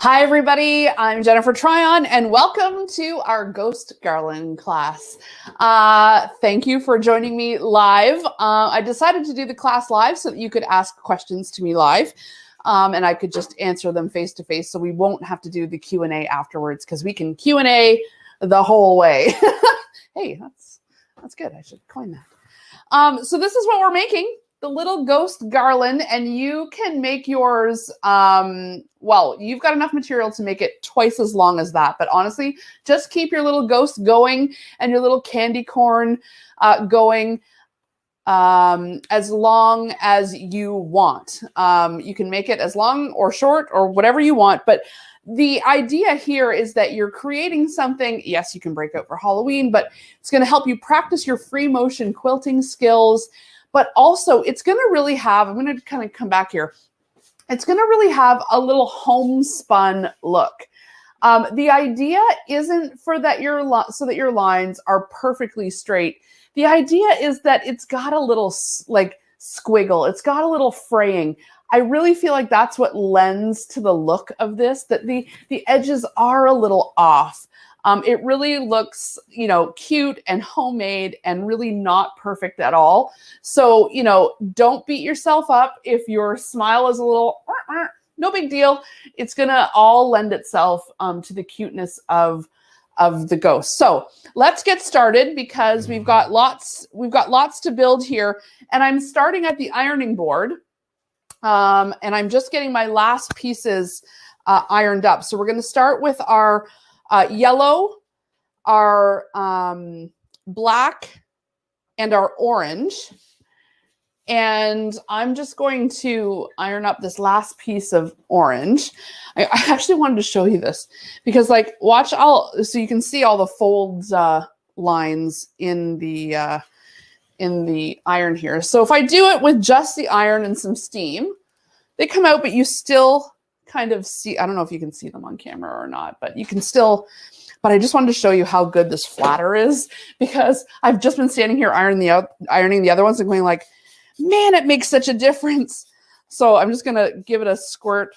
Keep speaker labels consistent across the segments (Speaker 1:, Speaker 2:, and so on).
Speaker 1: Hi, everybody. I'm Jennifer Tryon, and welcome to our Ghost Garland class. Thank you for joining me live. I decided to do the class live so that you could ask questions to me live, and I could just answer them face to face, so we won't have to do the Q&A afterwards, because we can Q&A the whole way. Hey, that's good. I should coin that. So this is what we're making. The little ghost garland, and you can make yours, well, you've got enough material to make it twice as long as that, but honestly, just keep your little ghost going and your little candy corn going as long as you want. You can make it as long or short or whatever you want, but the idea here is that you're creating something. Yes, you can break out for Halloween, but it's going to help you practice your free motion quilting skills. But also, it's going to really have, I'm going to kind of come back here. It's going to really have a little homespun look. The idea isn't for that so that your lines are perfectly straight. The idea is that it's got a little like squiggle. It's got a little fraying. I really feel like that's what lends to the look of this, that the edges are a little off. It really looks, cute and homemade and really not perfect at all. So, don't beat yourself up if your smile is a little, no big deal. It's going to all lend itself to the cuteness of the ghost. So let's get started, because we've got lots to build here. And I'm starting at the ironing board. And I'm just getting my last pieces ironed up. So we're going to start with our yellow, our black, and our orange. And I'm just going to iron up this last piece of orange. I actually wanted to show you this because, watch so you can see all the folds lines in the iron here. So if I do it with just the iron and some steam, they come out, but you still kind of see, I don't know if you can see them on camera or not, but you can still, but I just wanted to show you how good this flatter is, because I've just been standing here ironing the other ones and going like, man, it makes such a difference. So I'm just going to give it a squirt.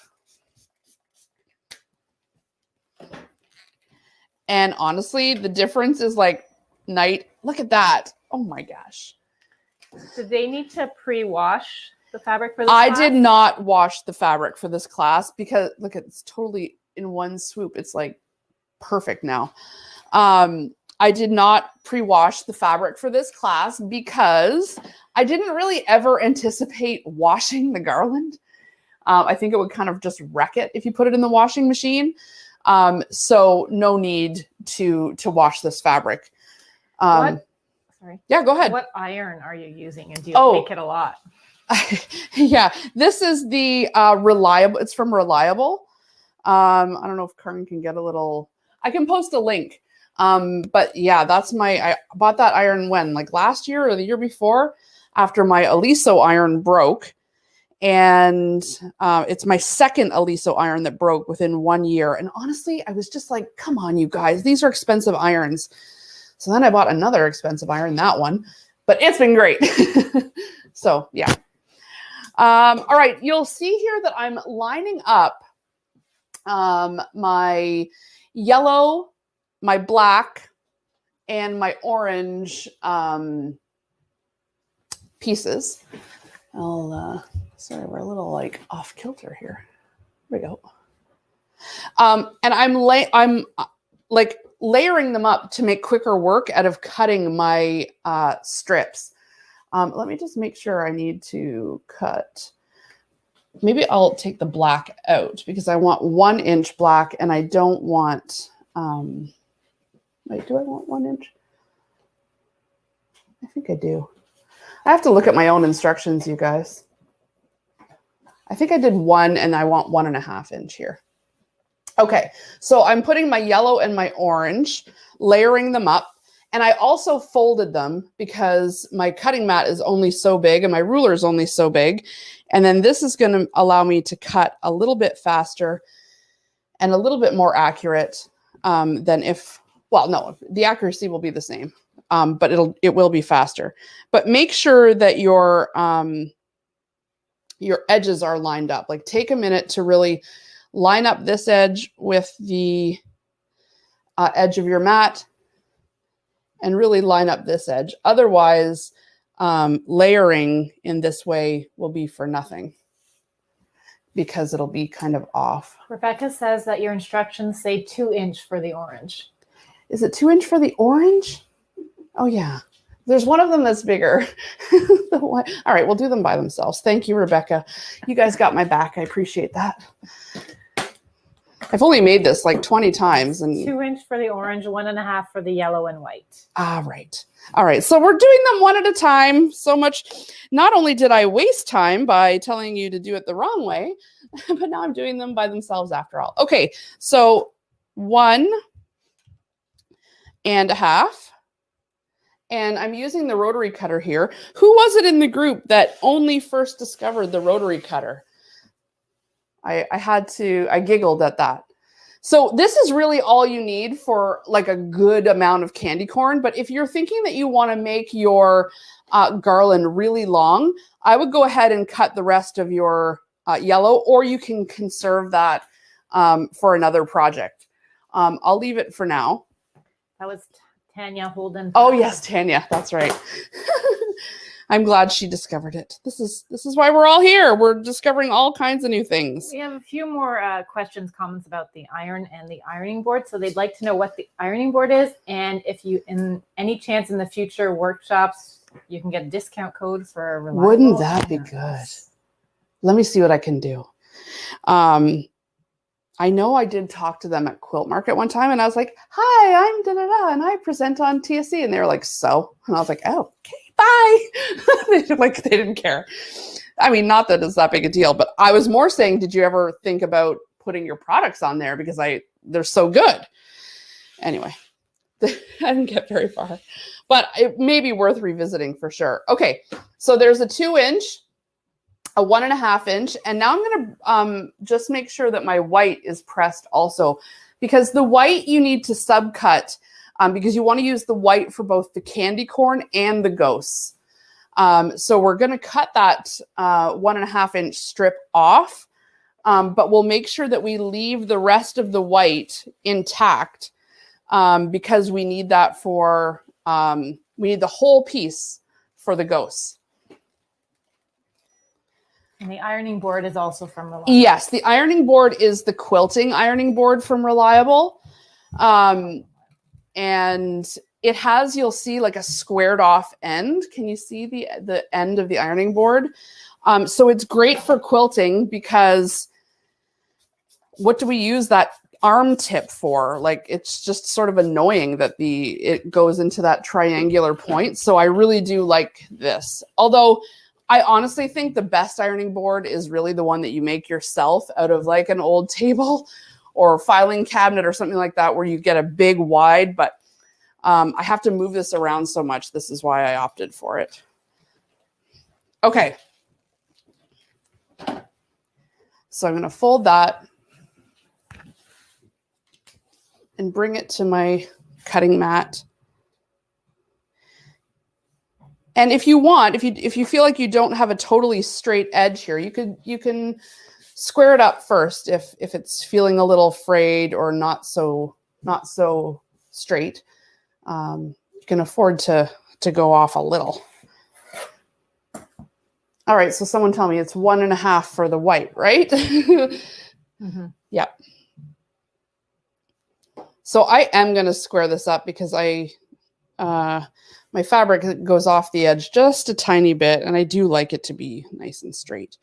Speaker 1: And honestly, the difference is like night. Look at that. Oh my gosh.
Speaker 2: Did they need to pre-wash the fabric for this
Speaker 1: I
Speaker 2: class?
Speaker 1: did not wash the fabric for this class, because look, it's totally in one swoop. It's like perfect now. I did not pre-wash the fabric for this class because I didn't really ever anticipate washing the garland. I think it would kind of just wreck it if you put it in the washing machine. So no need to wash this fabric.
Speaker 2: Sorry.
Speaker 1: Yeah, go ahead.
Speaker 2: What iron are you using, and do you make it a lot?
Speaker 1: Yeah, this is the Reliable. It's from Reliable. I don't know if Karen can get a little. I can post a link. But yeah, I bought that iron when, like last year or the year before, after my Aliso iron broke. And it's my second Aliso iron that broke within 1 year. And honestly, I was just like, come on, you guys, these are expensive irons. So then I bought another expensive iron, that one, but it's been great. So yeah. All right, you'll see here that I'm lining up my yellow, my black, and my orange pieces. Sorry, we're a little like off kilter here. Here we go. And I'm like layering them up to make quicker work out of cutting my strips. Let me just make sure I need to cut. Maybe I'll take the black out, because I want 1 inch black, and I don't want, wait, do I want 1 inch? I think I do. I have to look at my own instructions, you guys. I think I did 1, and I want 1.5 inch here. Okay, so I'm putting my yellow and my orange, layering them up. And I also folded them because my cutting mat is only so big and my ruler is only so big. And then this is going to allow me to cut a little bit faster and a little bit more accurate than if, well, no, the accuracy will be the same, but it will be faster. But make sure that your edges are lined up. Like, take a minute to really line up this edge with the edge of your mat and really line up this edge. Otherwise, layering in this way will be for nothing because it'll be kind of off.
Speaker 2: Rebecca says that your instructions say 2-inch for the orange.
Speaker 1: Is it 2-inch for the orange? Oh, yeah. There's one of them that's bigger. All right, we'll do them by themselves. Thank you, Rebecca. You guys got my back. I appreciate that. I've only made this like 20 times. And
Speaker 2: 2-inch for the orange, 1.5 for the yellow and white.
Speaker 1: Right. All right. So we're doing them one at a time. So much. Not only did I waste time by telling you to do it the wrong way, but now I'm doing them by themselves after all. Okay. So 1.5. And I'm using the rotary cutter here. Who was it in the group that only first discovered the rotary cutter? I giggled at that. So this is really all you need for like a good amount of candy corn. But if you're thinking that you want to make your garland really long, I would go ahead and cut the rest of your yellow, or you can conserve that for another project. I'll leave it for now.
Speaker 2: That was Tanya Holden.
Speaker 1: Oh yes, Tanya, that's right. I'm glad she discovered it. This is why we're all here. We're discovering all kinds of new things.
Speaker 2: We have a few more questions, comments about the iron and the ironing board. So they'd like to know what the ironing board is, and if you, in any chance in the future workshops, you can get a discount code for a reliable.
Speaker 1: Wouldn't that be good? Let me see what I can do. I know I did talk to them at Quilt Market one time, and I was like, "Hi, I'm da-da-da, and I present on TSC." And they were like, "So?" And I was like, "Oh, okay, bye." They didn't care. I mean, not that it's that big a deal, but I was more saying, did you ever think about putting your products on there? Because they're so good. Anyway, I didn't get very far, but it may be worth revisiting for sure. Okay, so there's a 2-inch, a 1.5 inch. And now I'm going to just make sure that my white is pressed also, because the white you need to subcut because you want to use the white for both the candy corn and the ghosts. So we're going to cut that 1.5 inch strip off, but we'll make sure that we leave the rest of the white intact because we need that for, we need the whole piece for the ghosts.
Speaker 2: And the ironing board is also from Reliable.
Speaker 1: Yes, the ironing board is the quilting ironing board from Reliable. And it has, you'll see like a squared off end. Can you see the end of the ironing board? So it's great for quilting because what do we use that arm tip for? Like, it's just sort of annoying that it goes into that triangular point. So I really do like this. Although I honestly think the best ironing board is really the one that you make yourself out of like an old table or filing cabinet or something like that, where you get a big wide, but I have to move this around so much. This is why I opted for it. Okay. So I'm going to fold that and bring it to my cutting mat. And if you want, if you feel like you don't have a totally straight edge here, you can square it up first if it's feeling a little frayed or not so straight. You can afford to go off a little. All right, so someone tell me it's 1.5 for the white, right?
Speaker 2: Mm-hmm.
Speaker 1: Yeah. So I am going to square this up because my fabric goes off the edge just a tiny bit, and I do like it to be nice and straight.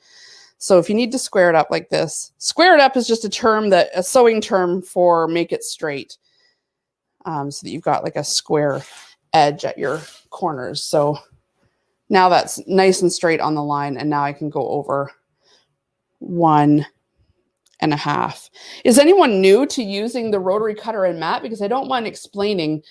Speaker 1: So if you need to square it up like this, square it up is just a sewing term for make it straight. So that you've got like a square edge at your corners. So now that's nice and straight on the line, and now I can go over 1.5. Is anyone new to using the rotary cutter and mat? Because I don't mind explaining.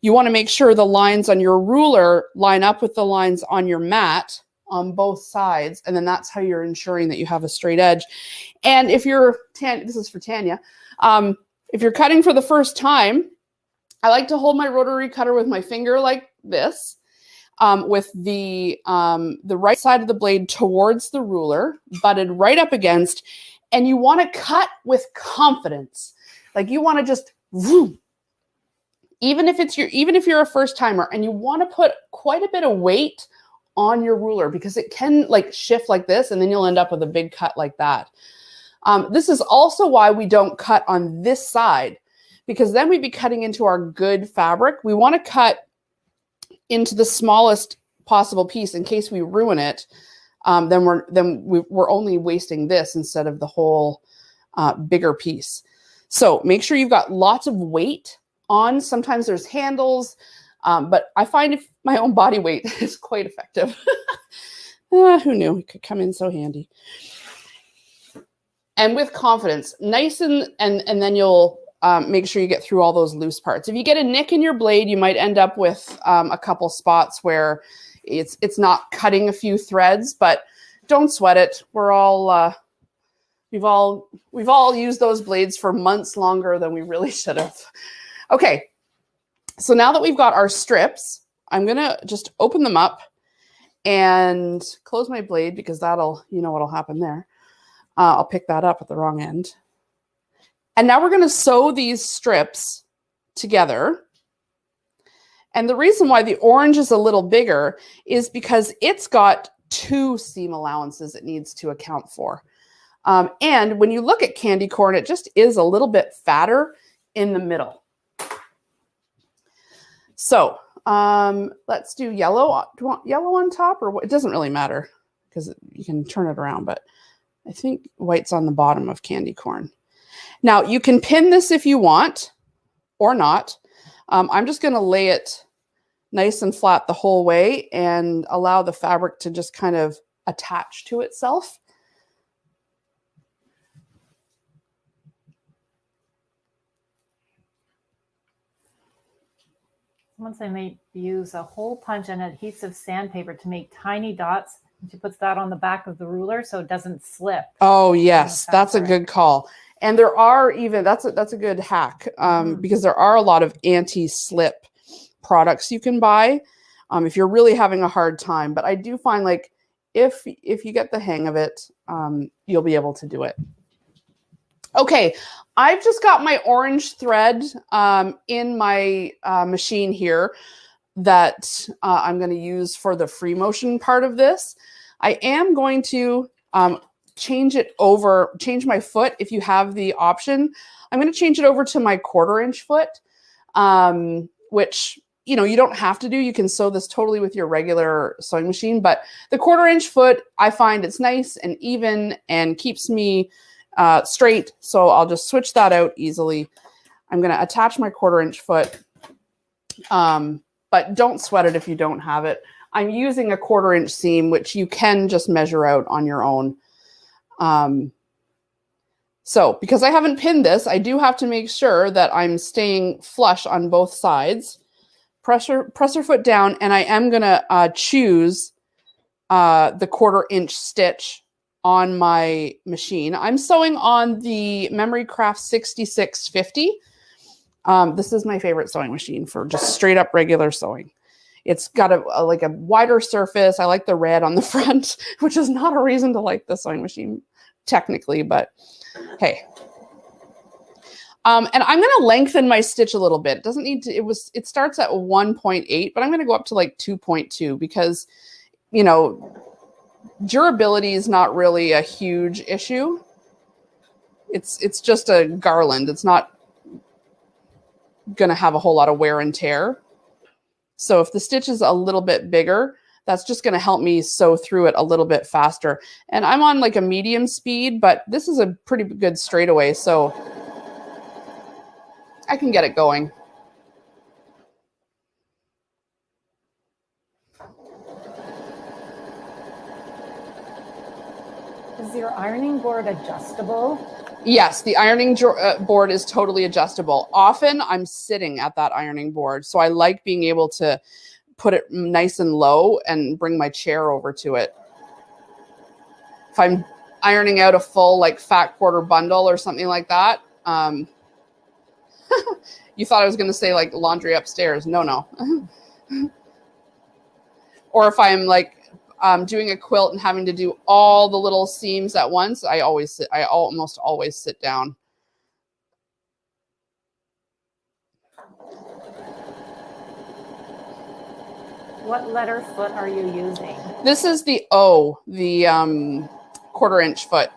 Speaker 1: You want to make sure the lines on your ruler line up with the lines on your mat on both sides, and then that's how you're ensuring that you have a straight edge. And if you're, this is for Tanya, if you're cutting for the first time, I like to hold my rotary cutter with my finger like this, with the right side of the blade towards the ruler, butted right up against, And you want to cut with confidence. Like you want to just, vroom. Even if you're a first timer, and you want to put quite a bit of weight on your ruler, because it can like shift like this, and then you'll end up with a big cut like that. This is also why we don't cut on this side, because then we'd be cutting into our good fabric. We want to cut into the smallest possible piece in case we ruin it. Then we're only wasting this instead of the whole bigger piece. So make sure you've got lots of weight on. Sometimes there's handles, but I find if my own body weight is quite effective. Who knew it could come in so handy? And with confidence, nice and then you'll make sure you get through all those loose parts. If you get a nick in your blade, you might end up with a couple spots where it's not cutting a few threads, but don't sweat it. We're all we've all used those blades for months longer than we really should have. Okay, so now that we've got our strips, I'm gonna just open them up and close my blade, because you know what'll happen there. I'll pick that up at the wrong end. And now we're gonna sew these strips together. And the reason why the orange is a little bigger is because it's got 2 seam allowances it needs to account for. And when you look at candy corn, it just is a little bit fatter in the middle. So let's do yellow. Do you want yellow on top, or what? It doesn't really matter because you can turn it around, but I think white's on the bottom of candy corn. Now you can pin this if you want or not. I'm just going to lay it nice and flat the whole way and allow the fabric to just kind of attach to itself.
Speaker 2: Once they may use a hole punch and adhesive sandpaper to make tiny dots. And she puts that on the back of the ruler so it doesn't slip.
Speaker 1: Oh yes, that's a good call. And there are even, that's a good hack, because there are a lot of anti-slip products you can buy if you're really having a hard time. But I do find, like, if you get the hang of it, you'll be able to do it. Okay, I've just got my orange thread in my machine here that I'm going to use for the free motion part of this. I am going to change my foot if you have the option. I'm going to change it over to my 1/4 inch foot, which, you know, you don't have to do. You can sew this totally with your regular sewing machine, but the 1/4 inch foot, I find it's nice and even and keeps me straight. So I'll just switch that out easily. I'm going to attach my 1/4 inch foot, but don't sweat it if you don't have it. I'm using a 1/4 inch seam, which you can just measure out on your own. So because I haven't pinned this, I do have to make sure that I'm staying flush on both sides. Press your foot down, and I am going to choose the 1/4 inch stitch on my machine. I'm sewing on the Memory Craft 6650. This is my favorite sewing machine for just straight up regular sewing. It's got like a wider surface. I like the red on the front, which is not a reason to like the sewing machine technically, but hey. And I'm going to lengthen my stitch a little bit. It doesn't need to, it starts at 1.8, but I'm going to go up to like 2.2 because, you know, durability is not really a huge issue. It's just a Garland. It's not going to have a whole lot of wear and tear. So if the stitch is a little bit bigger, that's just going to help me sew through it a little bit faster. And I'm on like a medium speed, but this is a pretty good straightaway, so I can get it going.
Speaker 2: Is your ironing board adjustable?
Speaker 1: Yes, the ironing board is totally adjustable. Often I'm sitting at that ironing board, so I like being able to put it nice and low and bring my chair over to it. If I'm ironing out a full like fat quarter bundle or something like that, you thought I was going to say like laundry upstairs. No. Or if I'm like doing a quilt and having to do all the little seams at once, I almost always sit down.
Speaker 2: What letter foot are you using?
Speaker 1: This is the O, the 1/4 inch foot.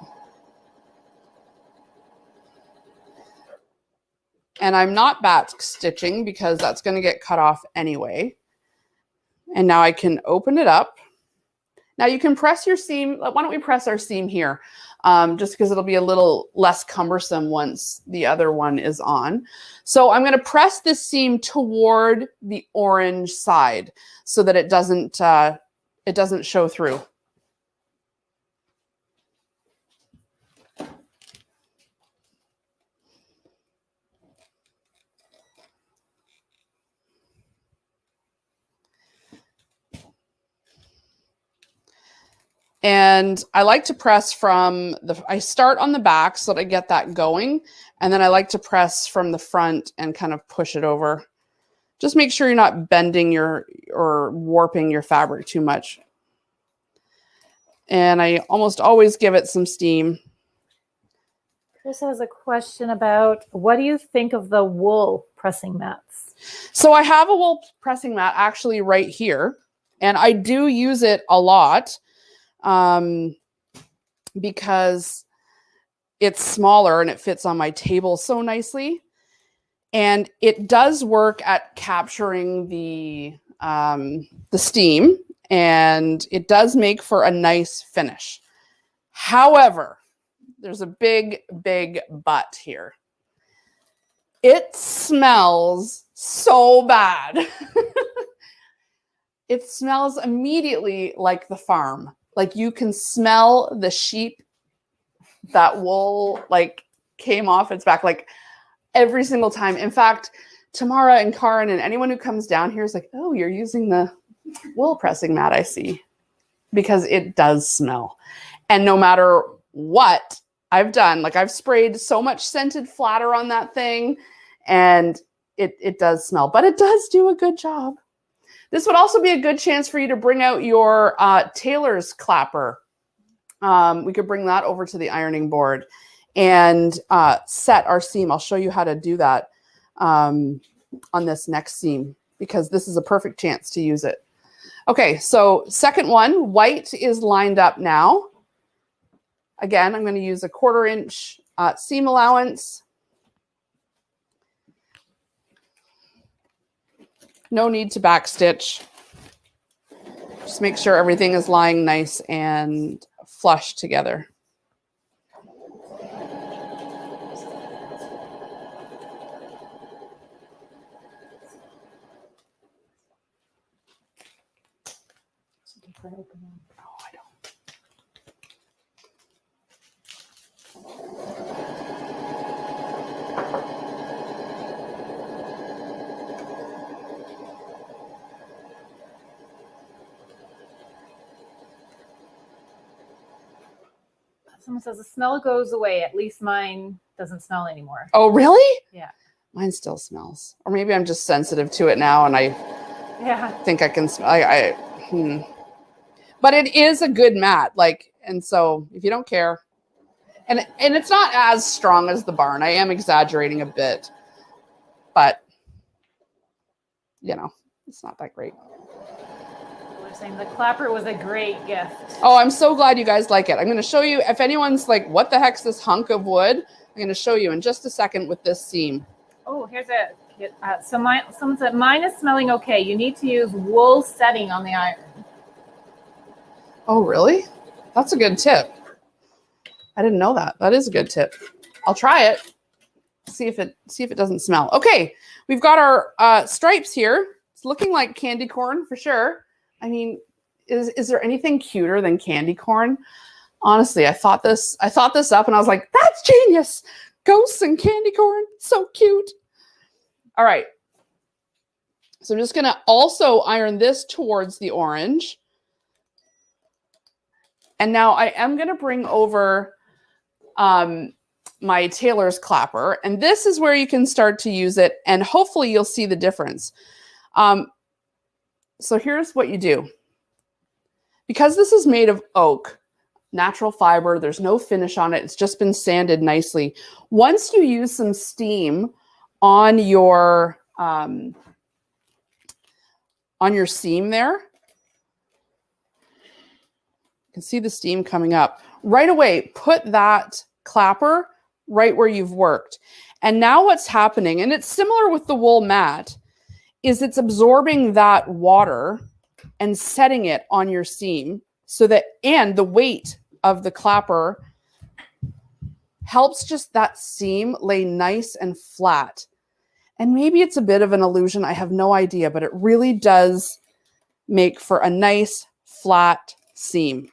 Speaker 1: And I'm not back stitching because that's going to get cut off anyway. And now I can open it up. Now you can press your seam. Why don't we press our seam here? Just because it'll be a little less cumbersome once the other one is on. So I'm going to press this seam toward the orange side so that it doesn't show through. And I like to press from I start on the back so that I get that going. And then I like to press from the front and kind of push it over. Just make sure you're not bending or warping your fabric too much. And I almost always give it some steam.
Speaker 2: Chris has a question about, what do you think of the wool pressing mats?
Speaker 1: So I have a wool pressing mat actually right here. And I do use it a lot. Because it's smaller and it fits on my table so nicely. And it does work at capturing the steam, and it does make for a nice finish. However, there's a big, big but here. It smells so bad. It smells immediately like the farm. Like you can smell the sheep, that wool like came off its back like every single time. In fact, Tamara and Karin and anyone who comes down here is like, oh, you're using the wool pressing mat, I see. Because it does smell. And no matter what I've done, like I've sprayed so much scented flatter on that thing and it does smell, but it does do a good job. This would also be a good chance for you to bring out your tailor's clapper. We could bring that over to the ironing board and set our seam. I'll show you how to do that on this next seam because this is a perfect chance to use it. Okay, so second one, white is lined up now. Again, I'm going to use a 1/4 inch seam allowance. No need to backstitch. Just make sure everything is lying nice and flush together. Oh, I don't.
Speaker 2: Someone says the smell goes away. At least mine doesn't smell anymore.
Speaker 1: Oh, really?
Speaker 2: Yeah.
Speaker 1: Mine still smells. Or maybe I'm just sensitive to it now and I think I can smell. But it is a good mat. Like, and so if you don't care, and it's not as strong as the barn. I am exaggerating a bit, but you know, it's not that great.
Speaker 2: We're saying the clapper was a great gift.
Speaker 1: Oh, I'm so glad you guys like it. I'm going to show you, if anyone's like, what the heck's this hunk of wood? I'm going to show you in just a second with this seam.
Speaker 2: Oh, here's someone said mine is smelling okay. You need to use wool setting on the iron.
Speaker 1: Oh, really? That's a good tip. I didn't know that. That is a good tip. I'll try it. See if it doesn't smell. Okay, we've got our stripes here. It's looking like candy corn for sure. I mean, is there anything cuter than candy corn? Honestly, I thought this up and I was like, that's genius. Ghosts and candy corn, so cute. All right. So I'm just going to also iron this towards the orange. And now I am going to bring over my tailor's clapper. And this is where you can start to use it. And hopefully you'll see the difference. So here's what you do. because this is made of oak, natural fiber, there's no finish on it. It's just been sanded nicely. Once you use some steam on your seam there, you can see the steam coming up. Right away, put that clapper right where you've worked. And now what's happening, and it's similar with the wool mat, is it's absorbing that water and setting it on your seam so that, and the weight of the clapper helps just that seam lay nice and flat. And maybe it's a bit of an illusion, I have no idea, but it really does make for a nice flat seam.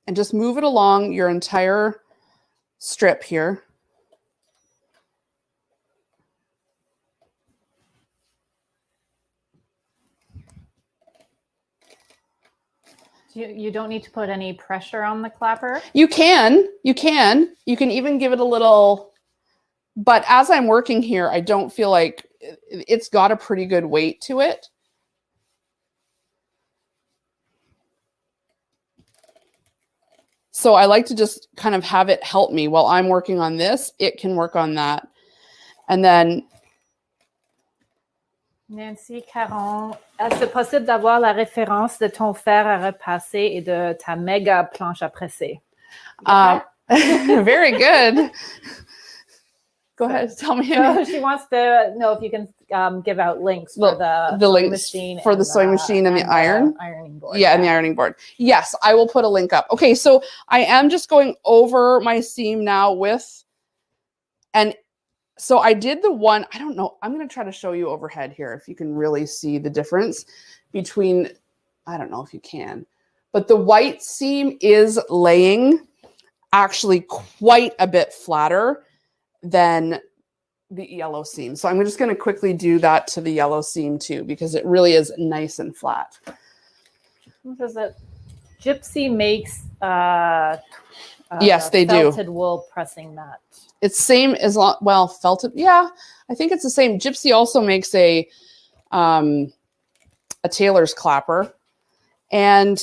Speaker 1: And just move it along your entire strip here.
Speaker 2: You don't need to put any pressure on the clapper?
Speaker 1: You can even give it a little, but as I'm working here, I don't feel like it's got a pretty good weight to it. So I like to just kind of have it help me while I'm working on this. It can work on that. And then
Speaker 2: Nancy Caron, est-ce possible d'avoir la référence de ton fer à repasser et de ta méga planche à presser?
Speaker 1: Very good. Go ahead, tell me.
Speaker 2: So she wants to know if you can give out links for the
Speaker 1: links
Speaker 2: machine
Speaker 1: for the sewing machine and the
Speaker 2: ironing board.
Speaker 1: Yeah, and the ironing board. Yes, I will put a link up. Okay, so I am just going over my seam now with, and so I did the one, I don't know, I'm going to try to show you overhead here if you can really see the difference between, I don't know if you can, but the white seam is laying actually quite a bit flatter than the yellow seam. So I'm just going to quickly do that to the yellow seam too, because it really is nice and flat.
Speaker 2: Does it? Gypsy makes
Speaker 1: yes, they do.
Speaker 2: Felted wool pressing mat.
Speaker 1: It's same as well, felted. Yeah, I think it's the same. Gypsy also makes a tailor's clapper, and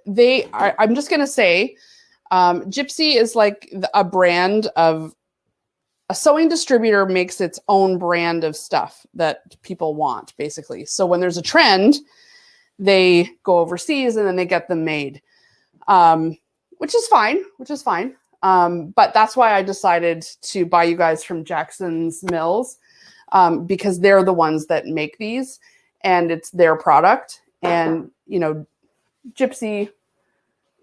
Speaker 1: they are, I'm just going to say, Gypsy is like a brand of, a sewing distributor makes its own brand of stuff that people want, basically. So when there's a trend, they go overseas and then they get them made, which is fine, but that's why I decided to buy you guys from Jackson's Mills, because they're the ones that make these and it's their product. And, you know, Gypsy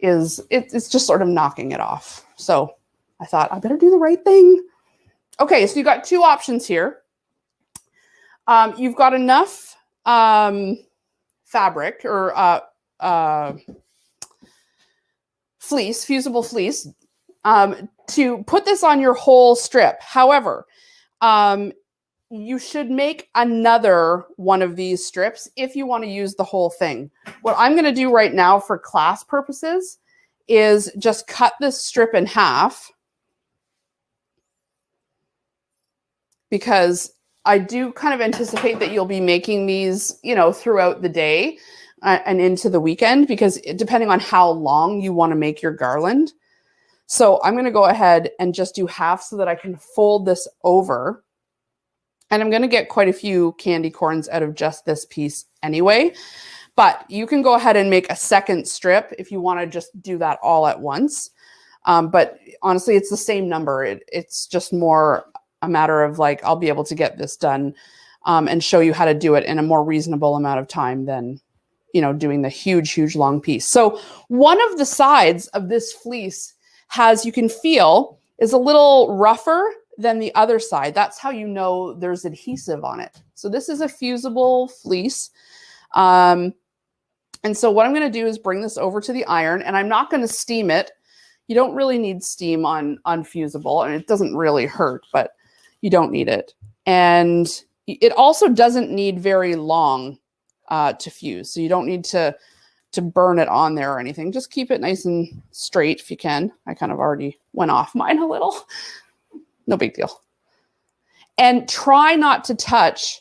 Speaker 1: it's just sort of knocking it off. So I thought I better do the right thing. Okay, so you got two options here. You've got enough fabric or fleece, fusible fleece, to put this on your whole strip. However, you should make another one of these strips if you want to use the whole thing. What I'm going to do right now for class purposes is just cut this strip in half, because I do kind of anticipate that you'll be making these, you know, throughout the day and into the weekend, because depending on how long you want to make your garland. So I'm going to go ahead and just do half so that I can fold this over. And I'm going to get quite a few candy corns out of just this piece anyway. But you can go ahead and make a second strip if you want to just do that all at once. But honestly, it's the same number. It's just more a matter of like, I'll be able to get this done and show you how to do it in a more reasonable amount of time than, you know, doing the huge, long piece. So one of the sides of this fleece has, you can feel, is a little rougher than the other side. That's how you know there's adhesive on it. So this is a fusible fleece. And so what I'm going to do is bring this over to the iron, and I'm not going to steam it. You don't really need steam on fusible, and it doesn't really hurt, but you don't need it. And it also doesn't need very long to fuse. So you don't need to burn it on there or anything. Just keep it nice and straight if you can. I kind of already went off mine a little. No big deal. And try not to touch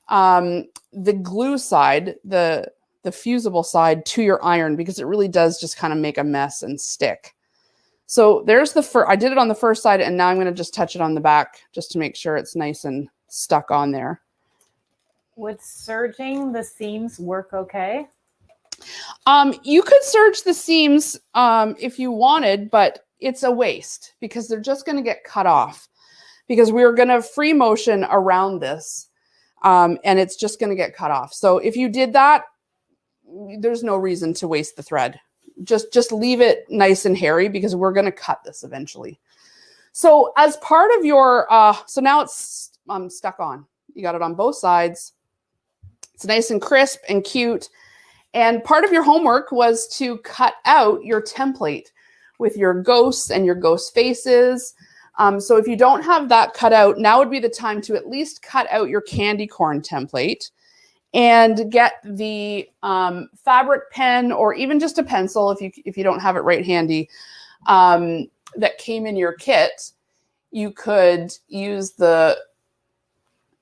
Speaker 1: the glue side, the fusible side to your iron, because it really does just kind of make a mess and stick. So there's the first, I did it on the first side, and now I'm going to just touch it on the back just to make sure it's nice and stuck on there.
Speaker 2: Would serging the seams work okay?
Speaker 1: You could serge the seams if you wanted, but it's a waste because they're just going to get cut off, because we're going to free motion around this and it's just going to get cut off. So if you did that, there's no reason to waste the thread. Just leave it nice and hairy, because we're going to cut this eventually. So as part of your, so now it's stuck on. You got it on both sides. It's nice and crisp and cute. And part of your homework was to cut out your template with your ghosts and your ghost faces. So if you don't have that cut out, now would be the time to at least cut out your candy corn template and get the fabric pen, or even just a pencil if you don't have it right handy, that came in your kit. You could use the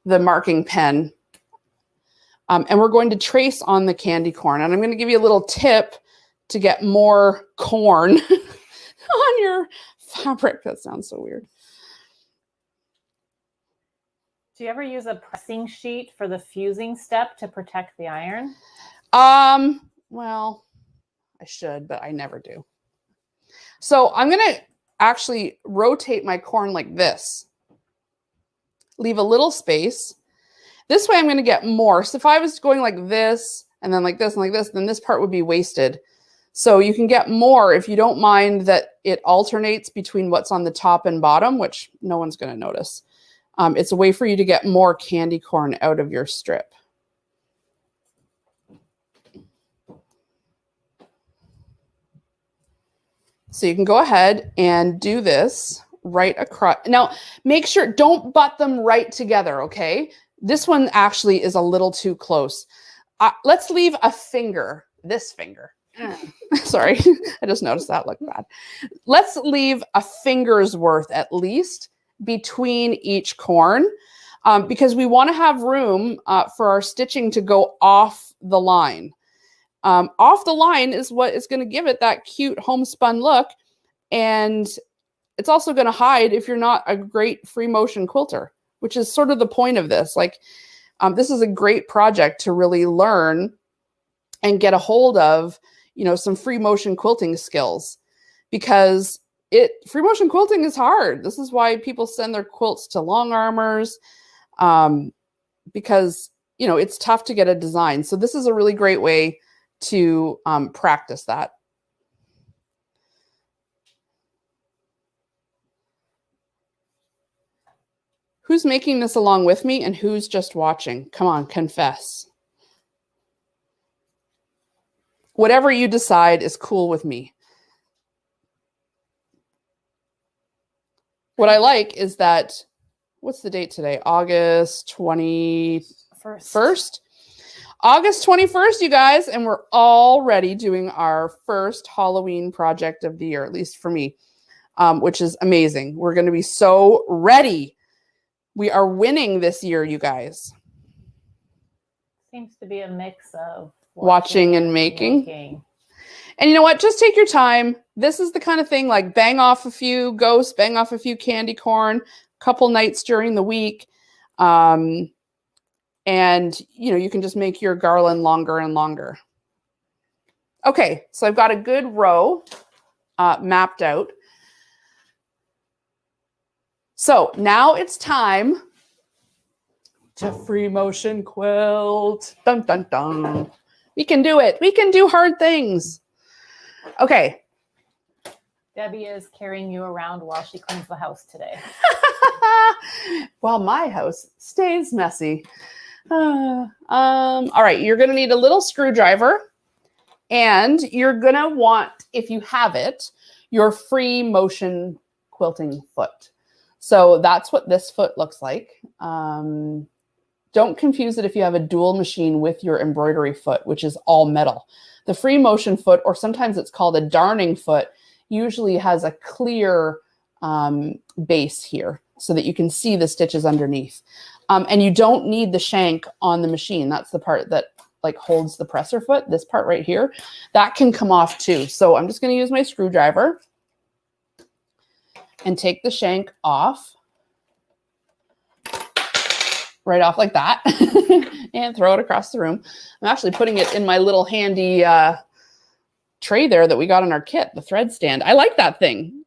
Speaker 1: marking pen. And we're going to trace on the candy corn. And I'm going to give you a little tip to get more corn on your fabric. That sounds so weird.
Speaker 2: Do you ever use a pressing sheet for the fusing step to protect the iron?
Speaker 1: Well, I should, but I never do. So I'm going to actually rotate my corn like this. Leave a little space. This way I'm going to get more. So if I was going like this and then like this and like this, then this part would be wasted. So you can get more if you don't mind that it alternates between what's on the top and bottom, which no one's going to notice. It's a way for you to get more candy corn out of your strip. So you can go ahead and do this right across. Now, make sure, don't butt them right together, okay? This one actually is a little too close. Let's leave a finger, this finger. Sorry, I just noticed that looked bad. Let's leave a finger's worth at least between each corn, because we want to have room for our stitching to go off the line. Off the line is what is going to give it that cute homespun look, and it's also going to hide if you're not a great free motion quilter, which is sort of the point of this. Like, this is a great project to really learn and get a hold of, you know, some free motion quilting skills, because free motion quilting is hard. This is why people send their quilts to long armors, because, you know, it's tough to get a design. So this is a really great way to practice that. Who's making this along with me and who's just watching? Come on, confess. Whatever you decide is cool with me. What I like is that, what's the date today? August 21st? August 21st, you guys, and we're already doing our first Halloween project of the year, at least for me, which is amazing. We're going to be so ready. We are winning this year, you guys.
Speaker 2: Seems to be a mix of
Speaker 1: watching and making. And you know what? Just take your time. This is the kind of thing, like bang off a few ghosts, bang off a few candy corn, a couple nights during the week. And, you know, you can just make your garland longer and longer. Okay, so I've got a good row mapped out. So now it's time to free motion quilt. Dun, dun, dun. We can do it. We can do hard things. Okay.
Speaker 2: Debbie is carrying you around while she cleans the house today.
Speaker 1: Well, my house stays messy. All right, you're going to need a little screwdriver, and you're going to want, if you have it, your free motion quilting foot. So that's what this foot looks like. Don't confuse it if you have a dual machine with your embroidery foot, which is all metal. The free motion foot, or sometimes it's called a darning foot, usually has a clear base here so that you can see the stitches underneath. And you don't need the shank on the machine. That's the part that like holds the presser foot. This part right here, that can come off too. So I'm just going to use my screwdriver and take the shank off. Right off like that and throw it across the room. I'm actually putting it in my little handy tray there that we got in our kit, the thread stand. I like that thing.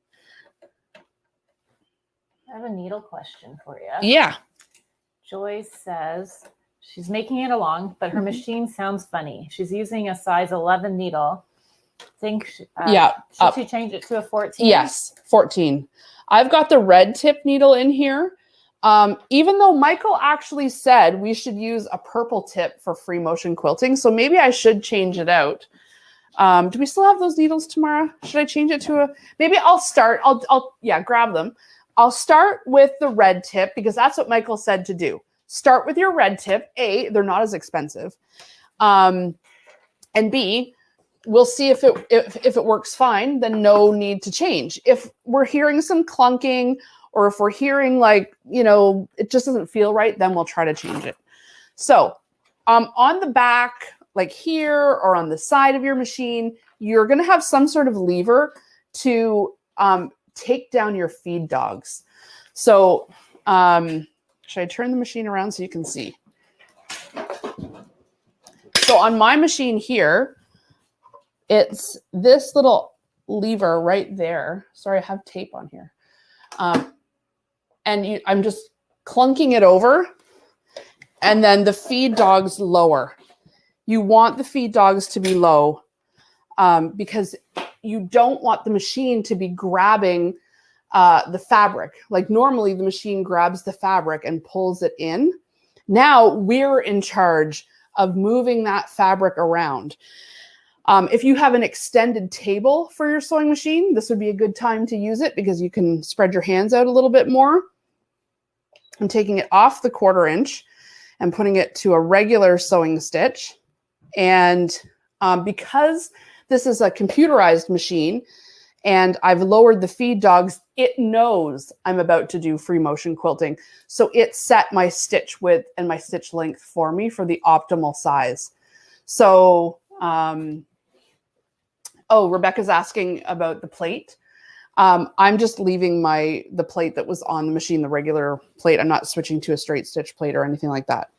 Speaker 2: I have a needle question for you.
Speaker 1: Yeah.
Speaker 2: Joyce says she's making it along, but her machine sounds funny. She's using a size 11 needle. Should she change it to a 14?
Speaker 1: Yes, 14. I've got the red tip needle in here. Even though Michael actually said we should use a purple tip for free motion quilting. So maybe I should change it out. Do we still have those needles tomorrow? Should I change it to maybe I'll start, grab them. I'll start with the red tip because that's what Michael said to do. Start with your red tip. A, they're not as expensive. And B, we'll see if it works fine, then no need to change. If we're hearing some clunking, or if we're hearing like, it just doesn't feel right, then we'll try to change it. So on the back, like here or on the side of your machine, you're going to have some sort of lever to take down your feed dogs. So should I turn the machine around so you can see? So on my machine here, it's this little lever right there. Sorry, I have tape on here. And I'm just clunking it over, and then the feed dogs lower. You want the feed dogs to be low because you don't want the machine to be grabbing the fabric. Like normally the machine grabs the fabric and pulls it in. Now we're in charge of moving that fabric around. If you have an extended table for your sewing machine, this would be a good time to use it because you can spread your hands out a little bit more. I'm taking it off the 1/4 inch and putting it to a regular sewing stitch. And because this is a computerized machine and I've lowered the feed dogs, it knows I'm about to do free motion quilting. So it set my stitch width and my stitch length for me for the optimal size. So, Rebecca's asking about the plate. I'm just leaving the plate that was on the machine, the regular plate. I'm not switching to a straight stitch plate or anything like that.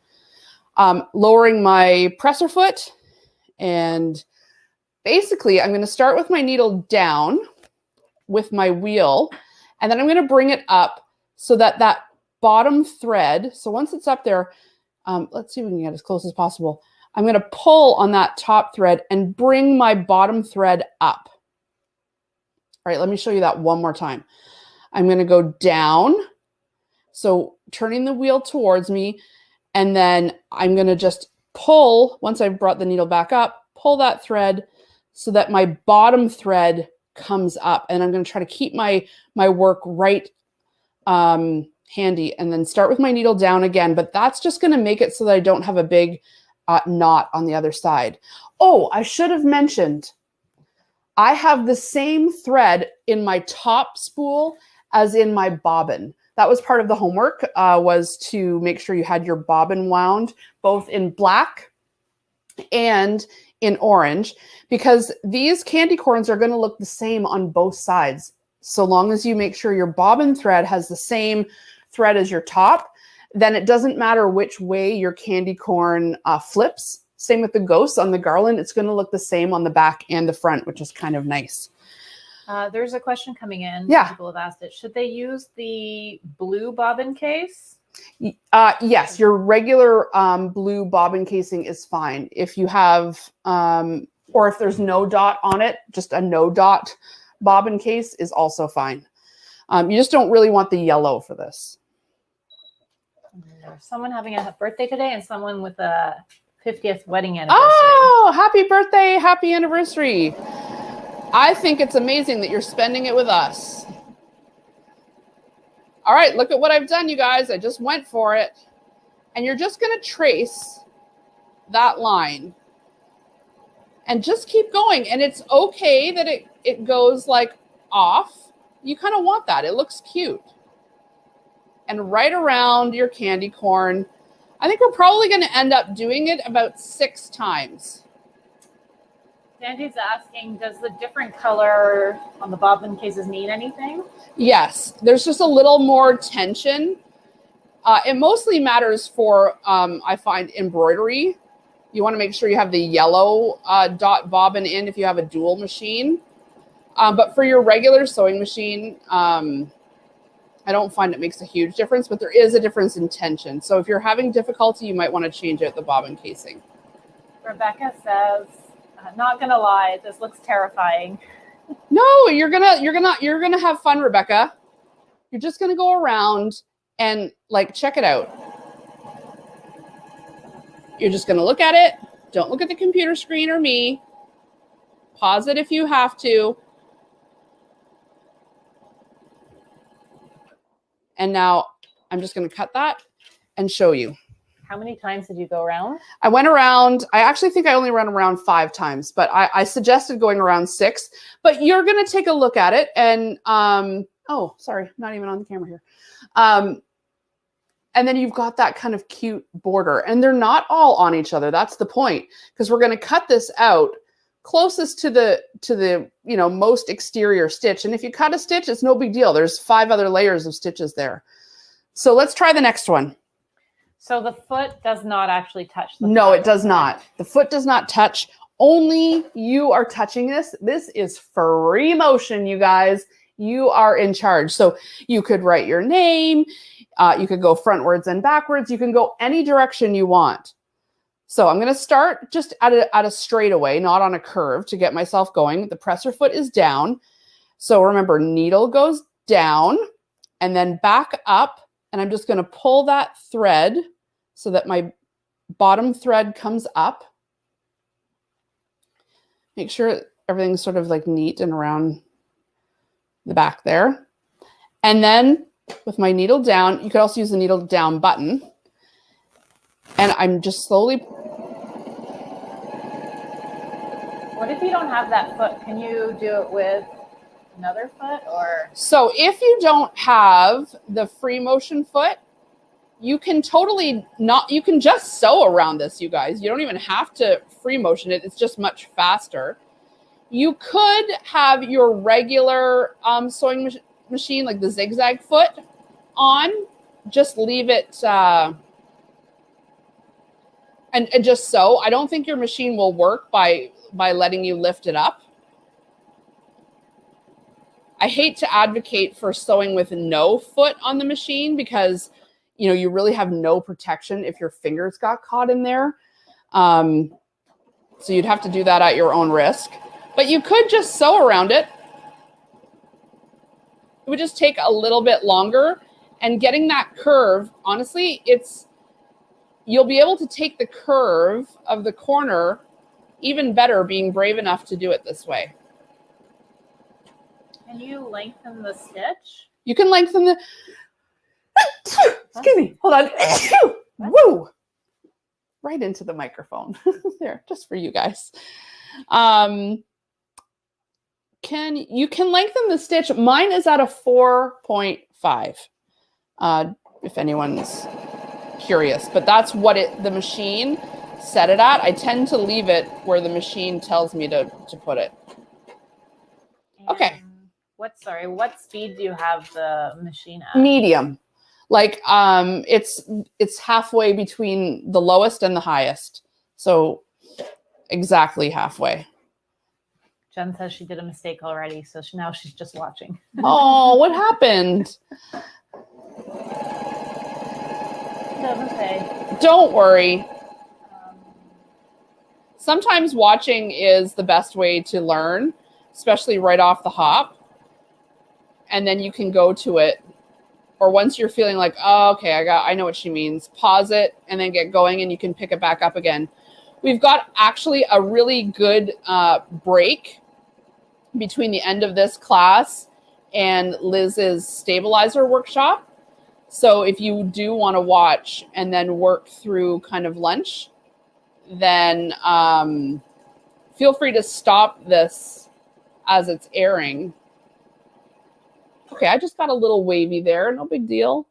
Speaker 1: Lowering my presser foot, and basically I'm going to start with my needle down with my wheel, and then I'm going to bring it up so that that bottom thread, so once it's up there, let's see if we can get as close as possible. I'm going to pull on that top thread and bring my bottom thread up. All right, let me show you that one more time. I'm going to go down, so turning the wheel towards me, and then I'm going to just pull, once I've brought the needle back up, pull that thread so that my bottom thread comes up, and I'm going to try to keep my work right handy, and then start with my needle down again, but that's just going to make it so that I don't have a big knot on the other side. Oh, I should have mentioned, I have the same thread in my top spool as in my bobbin. That was part of the homework, was to make sure you had your bobbin wound both in black and in orange, because these candy corns are going to look the same on both sides. So long as you make sure your bobbin thread has the same thread as your top, then it doesn't matter which way your candy corn flips. Same with the ghosts on the garland. It's going to look the same on the back and the front, which is kind of nice.
Speaker 2: There's a question coming in.
Speaker 1: Yeah.
Speaker 2: People have asked it. Should they use the blue bobbin case?
Speaker 1: Yes, your regular blue bobbin casing is fine. If you have, or if there's no dot on it, just a no dot bobbin case is also fine. You just don't really want the yellow for this.
Speaker 2: There's someone having a birthday today and someone with a 50th wedding anniversary.
Speaker 1: Oh, happy birthday, happy anniversary. I think it's amazing that you're spending it with us. All right, look at what I've done, you guys. I just went for it. And you're just going to trace that line. And just keep going. And it's okay that it goes like off. You kind of want that. It looks cute. and right around your candy corn. I think we're probably going to end up doing it about 6 times.
Speaker 2: Sandy's asking, does the different color on the bobbin cases mean anything?
Speaker 1: Yes, there's just a little more tension. It mostly matters for, I find, embroidery. You want to make sure you have the yellow dot bobbin in if you have a dual machine. But for your regular sewing machine, I don't find it makes a huge difference, but there is a difference in tension. So if you're having difficulty, you might want to change out the bobbin casing.
Speaker 2: Rebecca says, not gonna lie, this looks terrifying.
Speaker 1: No, you're gonna have fun, Rebecca. You're just gonna go around and like check it out. You're just gonna look at it. Don't look at the computer screen or me. Pause it if you have to. And now I'm just going to cut that and show you.
Speaker 2: How many times did you go around?
Speaker 1: I went around, I actually think I only ran around 5 times, but I suggested going around 6. But you're going to take a look at it and, oh, sorry, not even on the camera here. And then you've got that kind of cute border. And they're not all on each other. That's the point. Because we're going to cut this out closest to the most exterior stitch. And if you cut a stitch, it's no big deal. There's 5 other layers of stitches there. So let's try the next one.
Speaker 2: So the foot does not actually touch the
Speaker 1: No,
Speaker 2: foot.
Speaker 1: it does not. The foot does not touch. Only you are touching this. This is free motion, you guys. You are in charge. So you could write your name. You could go frontwards and backwards. You can go any direction you want. So I'm going to start just at a straightaway, not on a curve, to get myself going. The presser foot is down. So remember, needle goes down and then back up. And I'm just going to pull that thread so that my bottom thread comes up. Make sure everything's sort of like neat and around the back there. And then with my needle down, you could also use the needle down button. And I'm just slowly.
Speaker 2: What if you don't have that foot? Can you do it with another foot or?
Speaker 1: So if you don't have the free motion foot, you can you can just sew around this, you guys. You don't even have to free motion it. It's just much faster. You could have your regular sewing machine, like the zigzag foot on, just leave it and just sew. I don't think your machine will work by letting you lift it up. I hate to advocate for sewing with no foot on the machine because, you really have no protection if your fingers got caught in there. So you'd have to do that at your own risk. But you could just sew around it. It would just take a little bit longer. And getting that curve, honestly, you'll be able to take the curve of the corner even better being brave enough to do it this way.
Speaker 2: Can you lengthen the stitch?
Speaker 1: You can lengthen the... Excuse me. Hold on. Woo! Right into the microphone. There, just for you guys. You can lengthen the stitch. Mine is at a 4.5. If anyone's curious, but that's what the machine set it at. I tend to leave it where the machine tells me to put it. Okay.
Speaker 2: What speed do you have the machine at?
Speaker 1: Medium. Like it's halfway between the lowest and the highest. So exactly halfway.
Speaker 2: Jen says she did a mistake already, so now she's just watching.
Speaker 1: Oh, what happened?
Speaker 2: Doesn't say.
Speaker 1: Don't worry. Sometimes watching is the best way to learn, especially right off the hop. And then you can go to it. Or once you're feeling like, oh, okay, I know what she means. Pause it and then get going and you can pick it back up again. We've got actually a really good break between the end of this class and Liz's stabilizer workshop. So if you do want to watch and then work through kind of lunch, then feel free to stop this as it's airing. Okay, I just got a little wavy there. No big deal.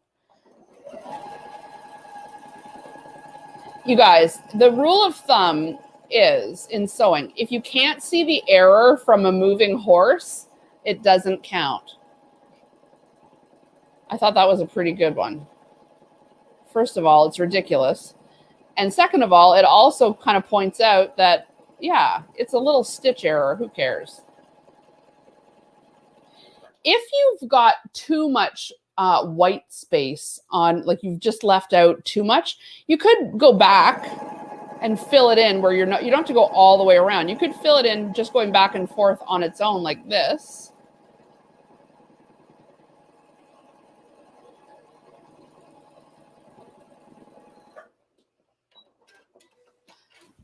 Speaker 1: You guys, the rule of thumb is in sewing, if you can't see the error from a moving horse, it doesn't count. I thought that was a pretty good one. First of all, it's ridiculous. And second of all, it also kind of points out that, yeah, it's a little stitch error. Who cares? If you've got too much white space on, like you've just left out too much, you could go back and fill it in where you don't have to go all the way around. You could fill it in just going back and forth on its own like this.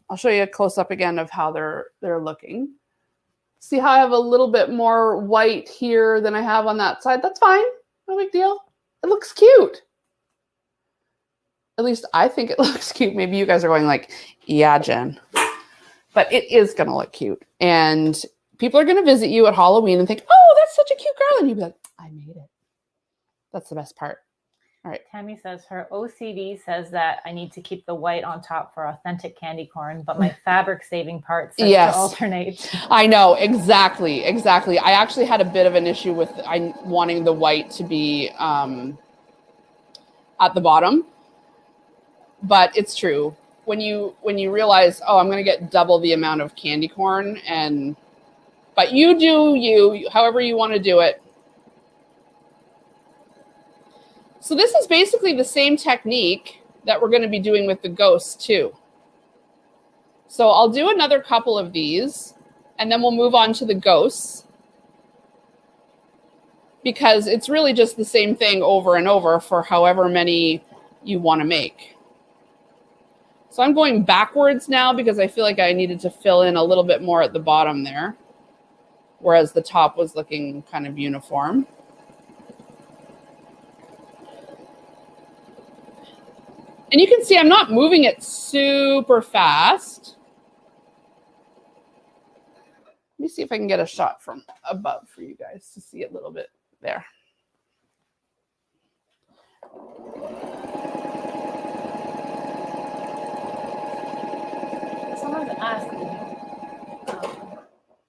Speaker 1: I'll show you a close-up again of how they're looking. See how I have a little bit more white here than I have on that side? That's fine. No big deal. It looks cute. At least I think it looks cute. Maybe you guys are going like, yeah, Jen. But it is going to look cute. And people are going to visit you at Halloween and think, oh, that's such a cute garland. You'll be like, I made it. That's the best part. All right.
Speaker 2: Tammy says her OCD says that I need to keep the white on top for authentic candy corn, but my fabric saving part says to alternate.
Speaker 1: I know, exactly. I actually had a bit of an issue with wanting the white to be at the bottom, but it's true. When you realize, oh, I'm going to get double the amount of candy corn, but you do you, however you want to do it. So this is basically the same technique that we're going to be doing with the ghosts too. So I'll do another couple of these and then we'll move on to the ghosts because it's really just the same thing over and over for however many you want to make. So I'm going backwards now because I feel like I needed to fill in a little bit more at the bottom there, whereas the top was looking kind of uniform. And you can see I'm not moving it super fast. Let me see if I can get a shot from above for you guys to see it a little bit there.
Speaker 2: Someone's asking,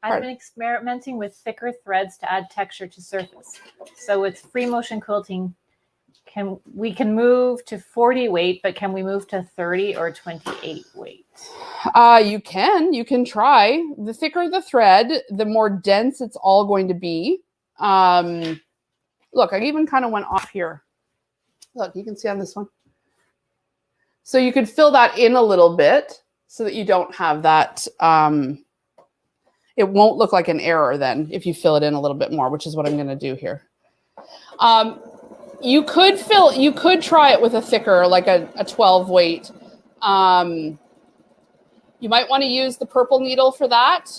Speaker 2: I've been experimenting with thicker threads to add texture to surface. So with free motion quilting, we can move to 40 weight, but can we move to 30 or 28 weight?
Speaker 1: You can try. The thicker the thread, the more dense it's all going to be. Look, I even kind of went off here. Look, you can see on this one. So you could fill that in a little bit so that you don't have that. It won't look like an error then if you fill it in a little bit more, which is what I'm going to do here. You could try it with a thicker, like a 12 weight. You might want to use the purple needle for that.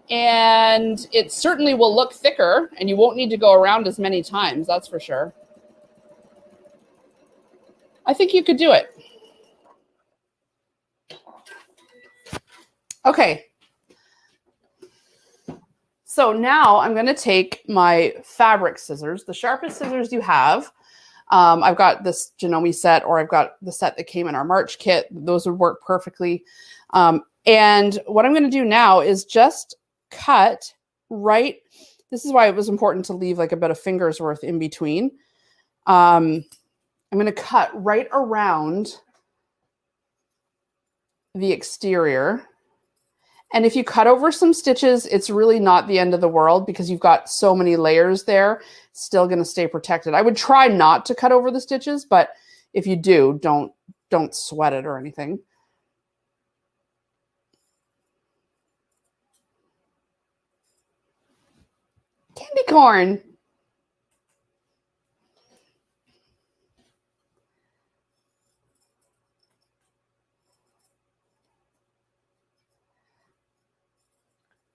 Speaker 1: And it certainly will look thicker and you won't need to go around as many times. That's for sure. I think you could do it. Okay. So now I'm going to take my fabric scissors, the sharpest scissors you have. I've got this Janome set, or I've got the set that came in our March kit. Those would work perfectly. And what I'm going to do now is just cut right. This is why it was important to leave like about a finger's worth in between. I'm going to cut right around the exterior. And if you cut over some stitches, it's really not the end of the world because you've got so many layers there. It's still going to stay protected. I would try not to cut over the stitches, but if you do, don't sweat it or anything. Candy corn.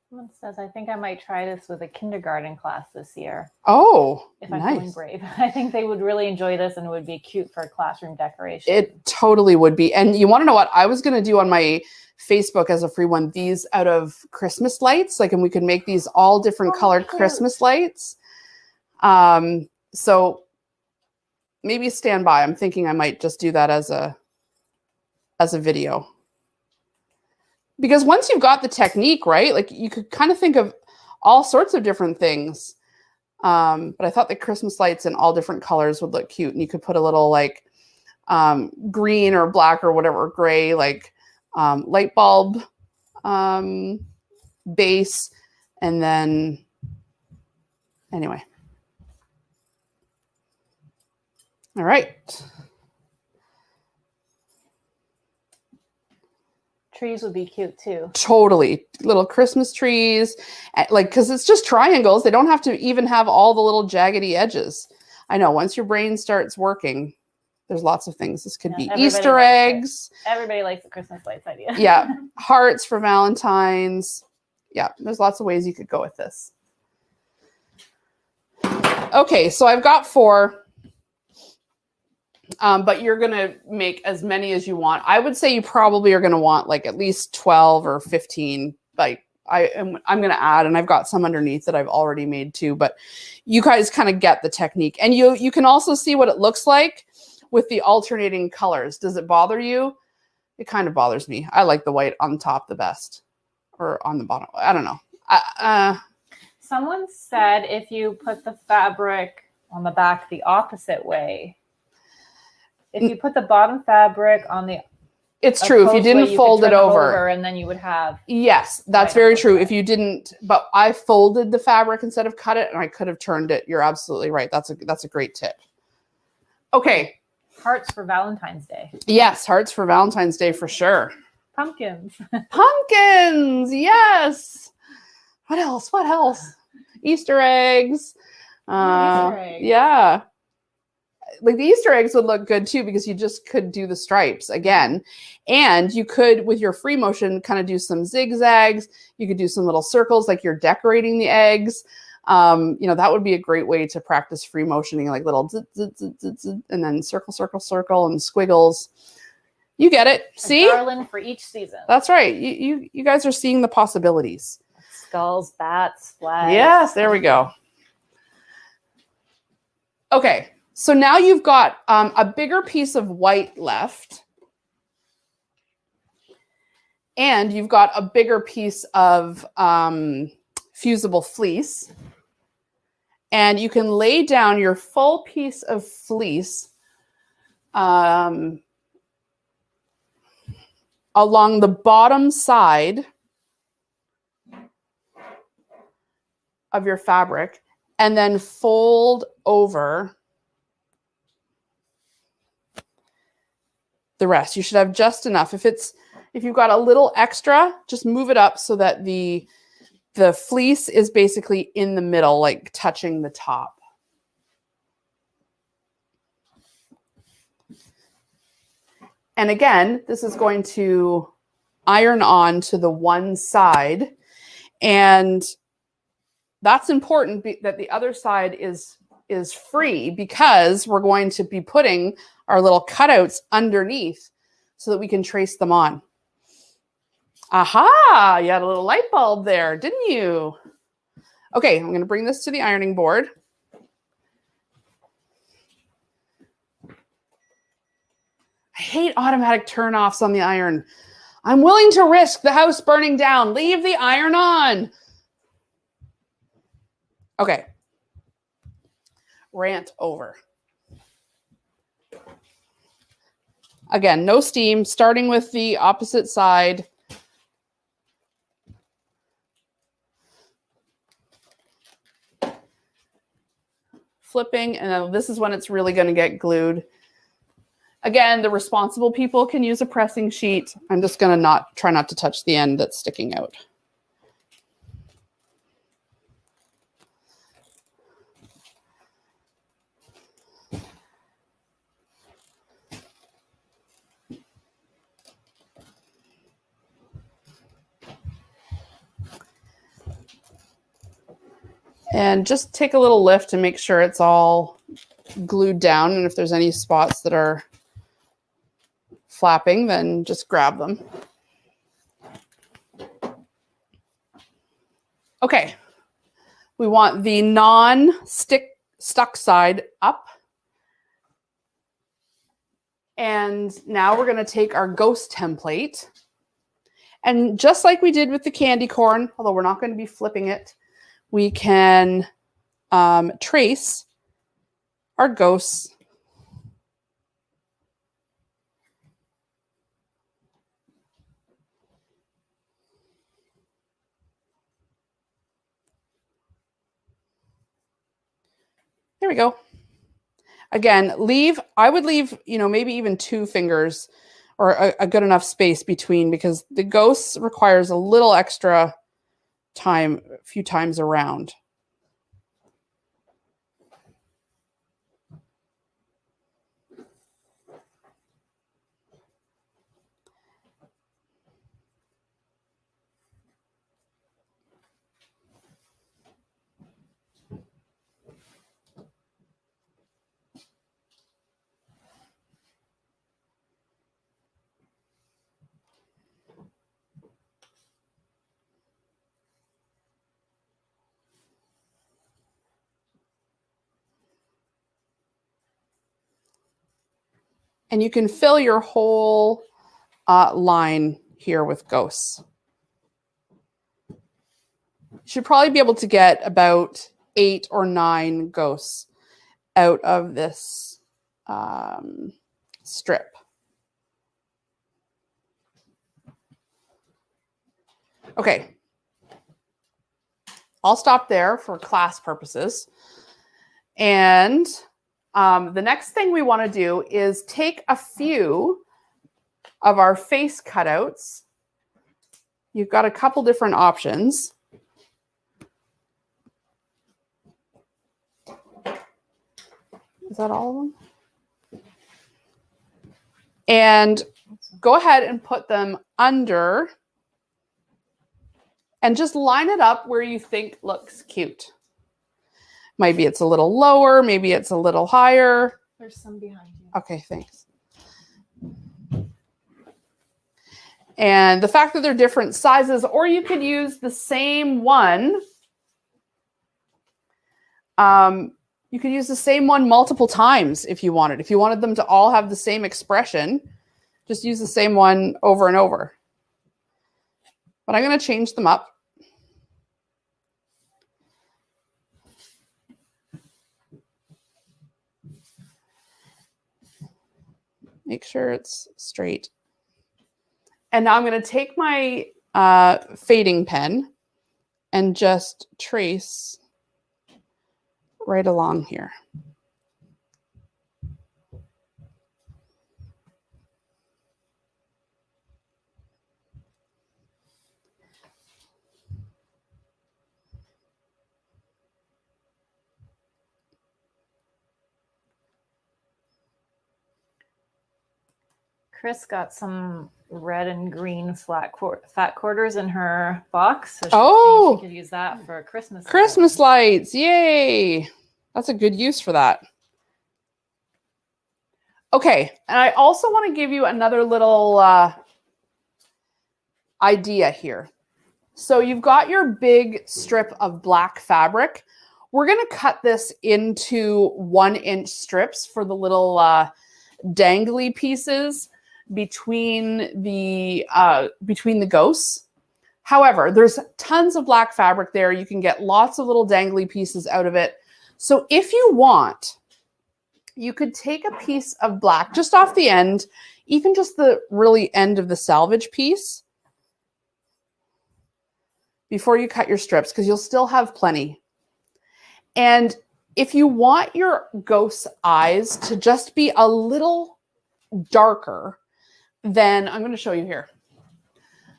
Speaker 2: Someone says, I think I might try this with a kindergarten class this year.
Speaker 1: Oh,
Speaker 2: if I'm feeling brave. I think they would really enjoy this and it would be cute for classroom decoration.
Speaker 1: It totally would be. And you want to know what I was going to do on my Facebook as a free one, these out of Christmas lights, like, and we could make these all different colored Christmas lights. So maybe stand by. I'm thinking I might just do that as a as a video. Because once you've got the technique, right, like you could kind of think of all sorts of different things. But I thought the Christmas lights in all different colors would look cute. And you could put a little like green or black or whatever, gray, like light bulb base. And then, anyway. All right.
Speaker 2: Trees would be cute too.
Speaker 1: Totally. Little Christmas trees, like, because it's just triangles. They don't have to even have all the little jaggedy edges. I know once your brain starts working, there's lots of things. This could be Easter eggs.
Speaker 2: Everybody likes the Christmas lights idea.
Speaker 1: Yeah. Hearts for Valentine's. Yeah. There's lots of ways you could go with this. Okay. So I've got 4. But you're going to make as many as you want. I would say you probably are going to want like at least 12 or 15. Like I'm going to add, and I've got some underneath that I've already made too, but you guys kind of get the technique. And you can also see what it looks like with the alternating colors. Does it bother you? It kind of bothers me. I like the white on top the best, or on the bottom. I don't know.
Speaker 2: Someone said if you put the fabric on the back the opposite way, if you put the bottom fabric on the
Speaker 1: It's true. If you didn't fold it over,
Speaker 2: and then you would have.
Speaker 1: Yes, that's very true. If you didn't, but I folded the fabric instead of cut it, and I could have turned it. You're absolutely right. That's a great tip. Okay.
Speaker 2: Hearts for Valentine's Day.
Speaker 1: Yes, hearts for Valentine's Day for sure.
Speaker 2: Pumpkins.
Speaker 1: Pumpkins. Yes. What else? What else? Easter eggs.
Speaker 2: Easter eggs.
Speaker 1: Yeah. Like the Easter eggs would look good too, because you just could do the stripes again. And you could, with your free motion, kind of do some zigzags. You could do some little circles like you're decorating the eggs. That would be a great way to practice free motioning, like little zit, zit, zit, zit, zit, and then circle, circle, circle, and squiggles. You get it. See?
Speaker 2: A garland for each season.
Speaker 1: That's right. You guys are seeing the possibilities.
Speaker 2: Skulls, bats, flags.
Speaker 1: Yes, there we go. Okay. So now you've got a bigger piece of white left, and you've got a bigger piece of fusible fleece, and you can lay down your full piece of fleece along the bottom side of your fabric, and then fold over the rest. You should have just enough. If you've got a little extra, just move it up so that the fleece is basically in the middle, like touching the top. And again, this is going to iron on to the one side, and that's important that the other side is free, because we're going to be putting our little cutouts underneath so that we can trace them on. Aha, you had a little light bulb there, didn't you? Okay, I'm going to bring this to the ironing board. I hate automatic turn-offs on the iron. I'm willing to risk the house burning down. Leave the iron on. Okay. Rant over. Again, no steam, starting with the opposite side. Flipping, and then this is when it's really going to get glued. Again, the responsible people can use a pressing sheet. I'm just going to try not to touch the end that's sticking out. And just take a little lift to make sure it's all glued down. And if there's any spots that are flapping, then just grab them. Okay. We want the non-stuck side up. And now we're going to take our ghost template. And just like we did with the candy corn, although we're not going to be flipping it, we can trace our ghosts. There we go. Again, I would leave, maybe even 2 fingers or a good enough space between, because the ghost requires a little extra time, a few times around. And you can fill your whole line here with ghosts. You should probably be able to get about 8 or 9 ghosts out of this strip. Okay. I'll stop there for class purposes. And the next thing we want to do is take a few of our face cutouts. You've got a couple different options. Is that all of them? And go ahead and put them under and just line it up where you think looks cute. Maybe it's a little lower, maybe it's a little higher.
Speaker 2: There's some behind you.
Speaker 1: Okay, thanks. And the fact that they're different sizes, or you could use the same one. You could use the same one multiple times if you wanted. If you wanted them to all have the same expression, just use the same one over and over. But I'm going to change them up. Make sure it's straight. And now I'm going to take my fading pen and just trace right along here.
Speaker 2: Chris got some red and green fat quarters in her box. So she could use that for Christmas.
Speaker 1: Christmas lights. Yay. That's a good use for that. Okay. And I also want to give you another little idea here. So you've got your big strip of black fabric. We're going to cut this into 1-inch strips for the little dangly pieces between the ghosts. However, there's tons of black fabric there. You can get lots of little dangly pieces out of it. So if you want, you could take a piece of black just off the end, even just the really end of the salvage piece, before you cut your strips, because you'll still have plenty. And if you want your ghost's eyes to just be a little darker, then I'm going to show you here.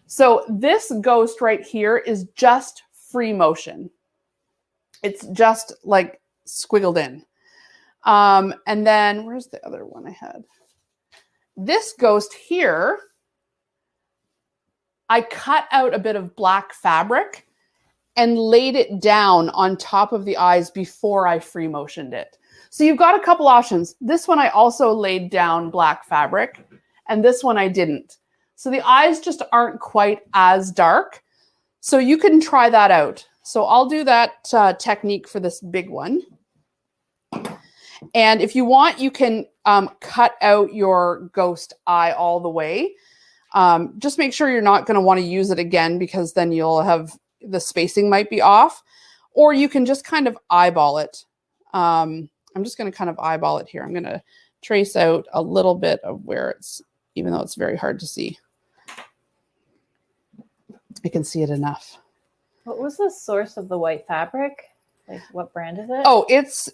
Speaker 1: So this ghost right here is just free motion. It's just like squiggled in. And then where's the other one I had? This ghost here, I cut out a bit of black fabric and laid it down on top of the eyes before I free motioned it. So you've got a couple options. This one I also laid down black fabric, and this one I didn't. So the eyes just aren't quite as dark. So you can try that out. So I'll do that technique for this big one. And if you want, you can cut out your ghost eye all the way. Just make sure you're not going to want to use it again, because then you'll have the spacing might be off. Or you can just kind of eyeball it. I'm just going to kind of eyeball it here. I'm going to trace out a little bit of where it's, even though it's very hard to see. I can see it enough.
Speaker 2: What was the source of the white fabric? Like, what brand is it?
Speaker 1: Oh, it's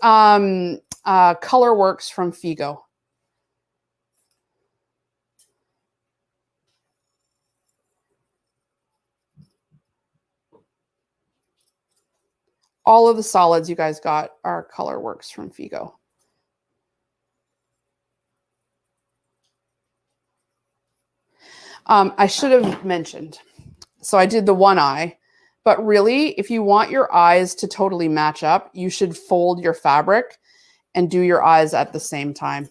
Speaker 1: Colorworks from Figo. All of the solids you guys got are Colorworks from Figo. I should have mentioned. So I did the one eye, but really, if you want your eyes to totally match up, you should fold your fabric and do your eyes at the same time.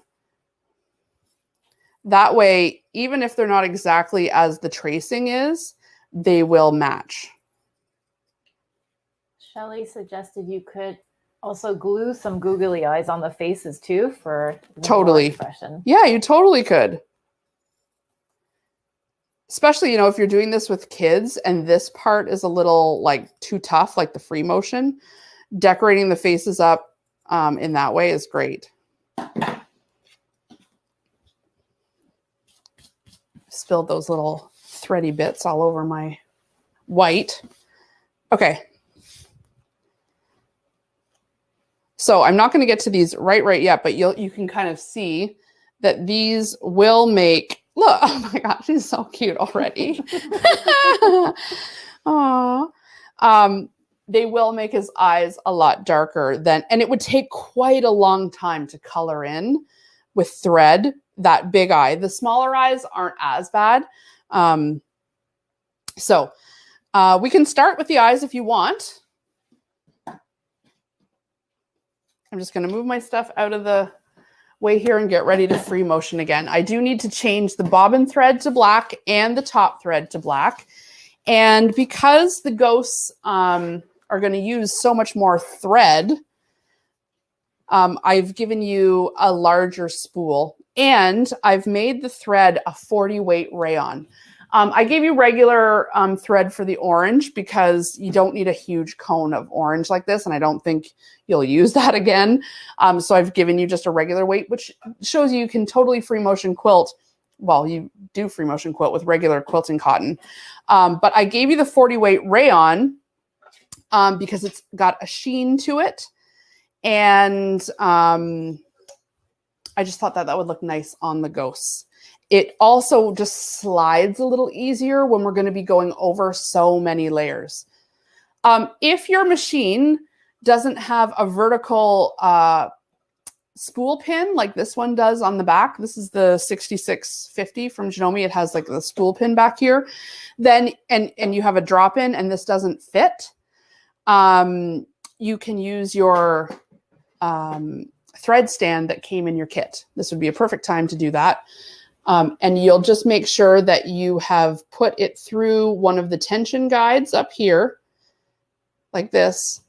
Speaker 1: That way, even if they're not exactly as the tracing is, they will match.
Speaker 2: Shelly suggested you could also glue some googly eyes on the faces too for
Speaker 1: totally
Speaker 2: expression.
Speaker 1: Yeah, you totally could. Especially, you know, if you're doing this with kids and this part is a little like too tough, like the free motion, decorating the faces up in that way is great. Spilled those little thready bits all over my white. Okay. So I'm not going to get to these right yet, but you can kind of see that these will make, look, oh my gosh, she's so cute already. Aww. They will make his eyes a lot darker than, and it would take quite a long time to color in with thread, that big eye. The smaller eyes aren't as bad. So we can start with the eyes if you want. I'm just going to move my stuff out of the way here and get ready to free motion again. I do need to change the bobbin thread to black and the top thread to black. And because the ghosts are going to use so much more thread, I've given you a larger spool, and I've made the thread a 40 weight rayon. I gave you regular thread for the orange because you don't need a huge cone of orange like this, and I don't think you'll use that again. So I've given you just a regular weight, which shows you can totally free motion quilt. Well, you do free motion quilt with regular quilting cotton. But I gave you the 40 weight rayon because it's got a sheen to it. And I just thought that that would look nice on the ghosts. It also just slides a little easier when we're going to be going over so many layers. If your machine doesn't have a vertical spool pin like this one does on the back, this is the 6650 from Janome, it has like the spool pin back here, then and you have a drop in and this doesn't fit, you can use your thread stand that came in your kit. This would be a perfect time to do that. And you'll just make sure that you have put it through one of the tension guides up here, like this.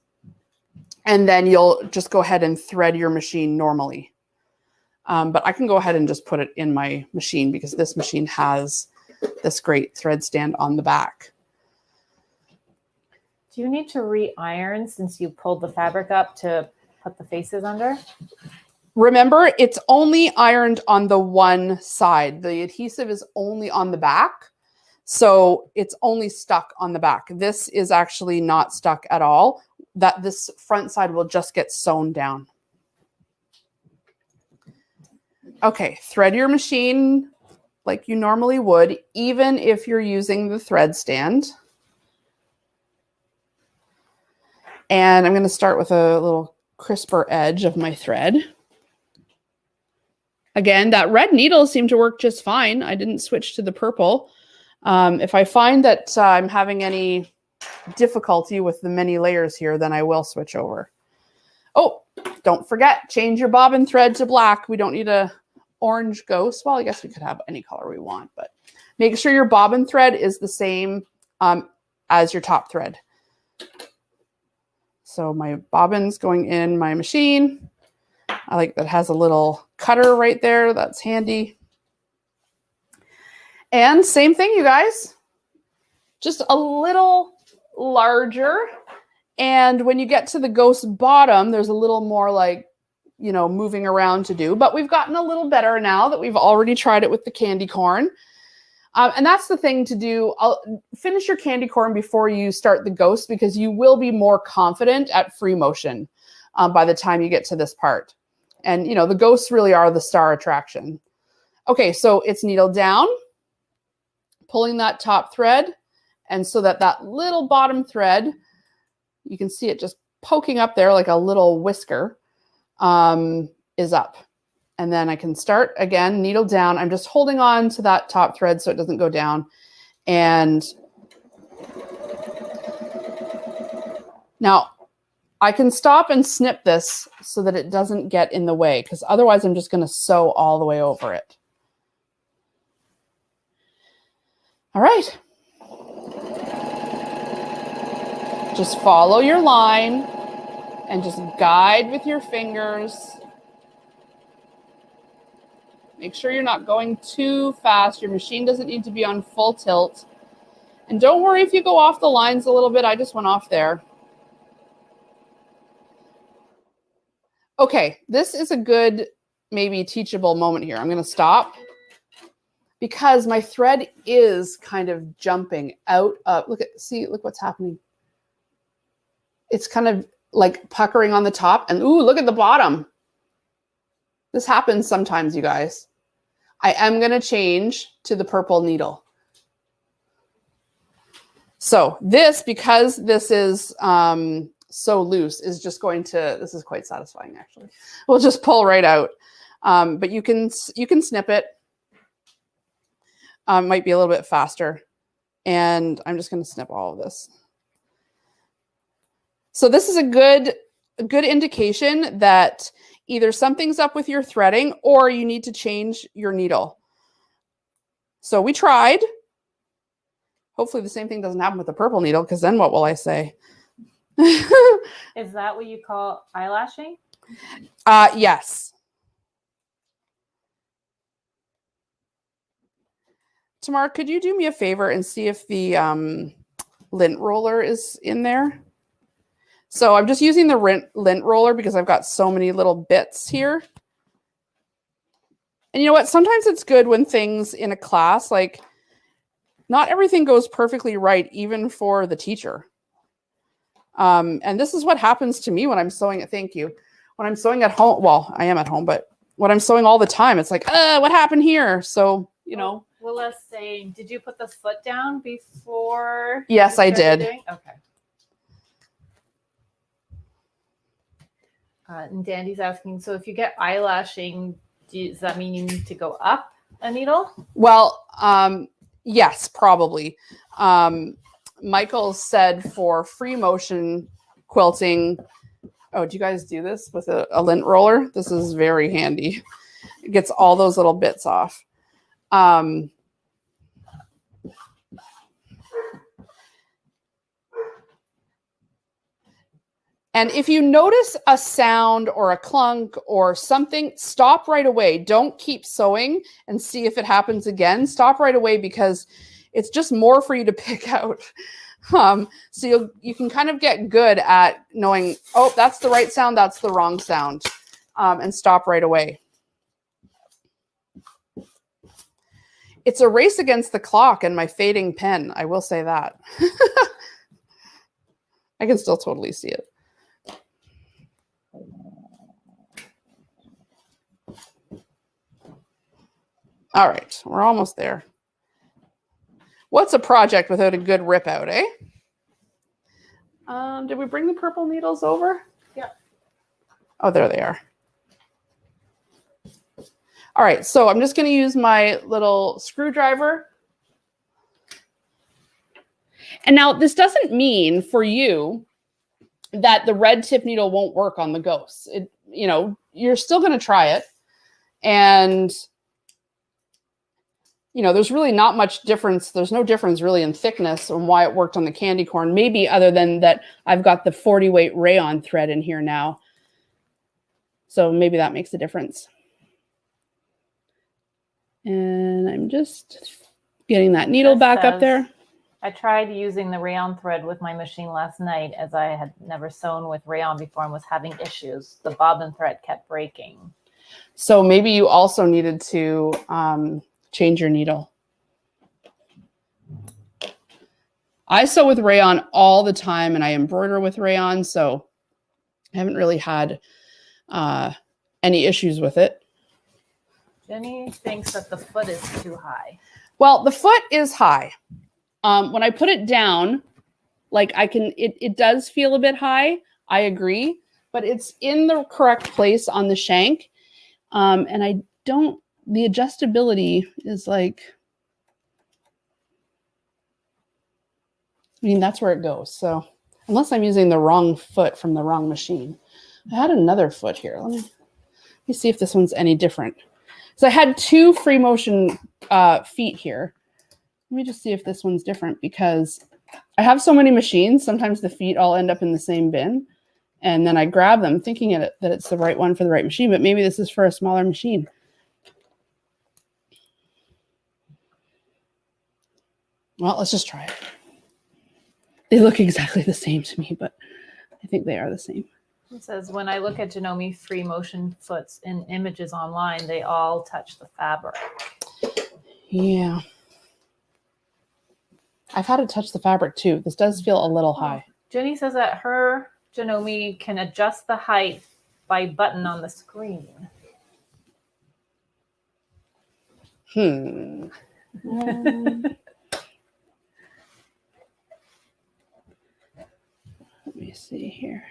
Speaker 1: And then you'll just go ahead and thread your machine normally. But I can go ahead and just put it in my machine because this machine has this great thread stand on the back.
Speaker 2: Do you need to re-iron since you pulled the fabric up to put the faces under?
Speaker 1: Remember, it's only ironed on the one side. The adhesive is only on the back. So it's only stuck on the back. This is actually not stuck at all. That this front side will just get sewn down. Okay, thread your machine like you normally would, even if you're using the thread stand. And I'm going to start with a little crisper edge of my thread. Again, that red needle seemed to work just fine. I didn't switch to the purple. If I find that I'm having any difficulty with the many layers here, then I will switch over. Oh, don't forget, change your bobbin thread to black. We don't need a orange ghost. Well, I guess we could have any color we want, but make sure your bobbin thread is the same as your top thread. So my bobbin's going in my machine. I like that it has a little cutter right there. That's handy. And same thing, you guys. Just a little larger. And when you get to the ghost bottom, there's a little more like, you know, moving around to do. But we've gotten a little better now that we've already tried it with the candy corn. And that's the thing to do. Finish your candy corn before you start the ghost, because you will be more confident at free motion by the time you get to this part. And, you know, the ghosts really are the star attraction. Okay, so it's needle down, pulling that top thread. And so that little bottom thread, you can see it just poking up there like a little whisker, is up. And then I can start again, needle down. I'm just holding on to that top thread so it doesn't go down. And now I can stop and snip this so that it doesn't get in the way, because otherwise I'm just going to sew all the way over it. All right. Just follow your line and just guide with your fingers. Make sure you're not going too fast. Your machine doesn't need to be on full tilt. And don't worry if you go off the lines a little bit. I just went off there. Okay, this is a good, maybe teachable moment here. I'm going to stop because my thread is kind of jumping out of, look what's happening. It's kind of like puckering on the top, and ooh, look at the bottom. This happens sometimes, you guys. I am going to change to the purple needle. So this, because this is so loose, is just going to, this is quite satisfying actually. We'll just pull right out. But you can snip it. Might be a little bit faster. And I'm just going to snip all of this. So this is a good indication that either something's up with your threading or you need to change your needle. So we tried. Hopefully the same thing doesn't happen with the purple needle, because then what will I say?
Speaker 2: Is that what you call eyelashing?
Speaker 1: Yes. Tamar, could you do me a favor and see if the lint roller is in there? So I'm just using the lint roller because I've got so many little bits here. And you know what? Sometimes it's good when things in a class, like not everything goes perfectly right, even for the teacher. And this is what happens to me when I'm sewing it. Thank you. When I'm sewing at home, well, I am at home, but when I'm sewing all the time, it's like, what happened here? So, you know.
Speaker 2: Willa's saying, did you put the foot down before?
Speaker 1: Yes, I did.
Speaker 2: Okay. And Dandy's asking, so if you get eyelashing, does that mean you need to go up a needle?
Speaker 1: Well, yes, probably. Michael said for free motion quilting, oh, do you guys do this with a lint roller? This is very handy. It gets all those little bits off. And if you notice a sound or a clunk or something, stop right away. Don't keep sewing and see if it happens again. Stop right away, because it's just more for you to pick out. So you can kind of get good at knowing, oh, that's the right sound, that's the wrong sound, and stop right away. It's a race against the clock and my fading pen. I will say that. I can still totally see it. All right, we're almost there. What's a project without a good rip out, eh? Did we bring the purple needles over?
Speaker 2: Yeah.
Speaker 1: Oh, there they are. All right, so I'm just going to use my little screwdriver. And now this doesn't mean for you that the red tip needle won't work on the ghosts. You know, you're still going to try it. And you know, there's really not much difference. There's no difference really in thickness and why it worked on the candy corn, maybe other than that I've got the 40 weight rayon thread in here now. So maybe that makes a difference. And I'm just getting that needle back up there.
Speaker 2: I tried using the rayon thread with my machine last night as I had never sewn with rayon before and was having issues. The bobbin thread kept breaking.
Speaker 1: So maybe you also needed to change your needle. I sew with rayon all the time and I embroider with rayon, so I haven't really had any issues with it.
Speaker 2: Jenny thinks that the foot is too high.
Speaker 1: Well, the foot is high. When I put it down, like it does feel a bit high. I agree, but it's in the correct place on the shank. And the adjustability is like, I mean, that's where it goes. So unless I'm using the wrong foot from the wrong machine. I had another foot here. Let me see if this one's any different. So I had two free motion feet here. Let me just see if this one's different because I have so many machines. Sometimes the feet all end up in the same bin. And then I grab them thinking that it's the right one for the right machine, but maybe this is for a smaller machine. Well, let's just try it. They look exactly the same to me, but I think they are the same.
Speaker 2: It says, when I look at Janome free motion foots in images online, they all touch the fabric.
Speaker 1: Yeah. I've had to touch the fabric too. This does feel a little high.
Speaker 2: Jenny says that her Janome can adjust the height by button on the screen.
Speaker 1: Let me see here.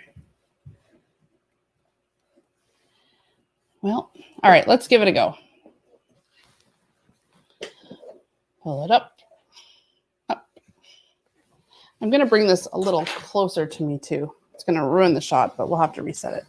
Speaker 1: Well, all right, let's give it a go. Pull it up. I'm going to bring this a little closer to me too. It's going to ruin the shot, but we'll have to reset it.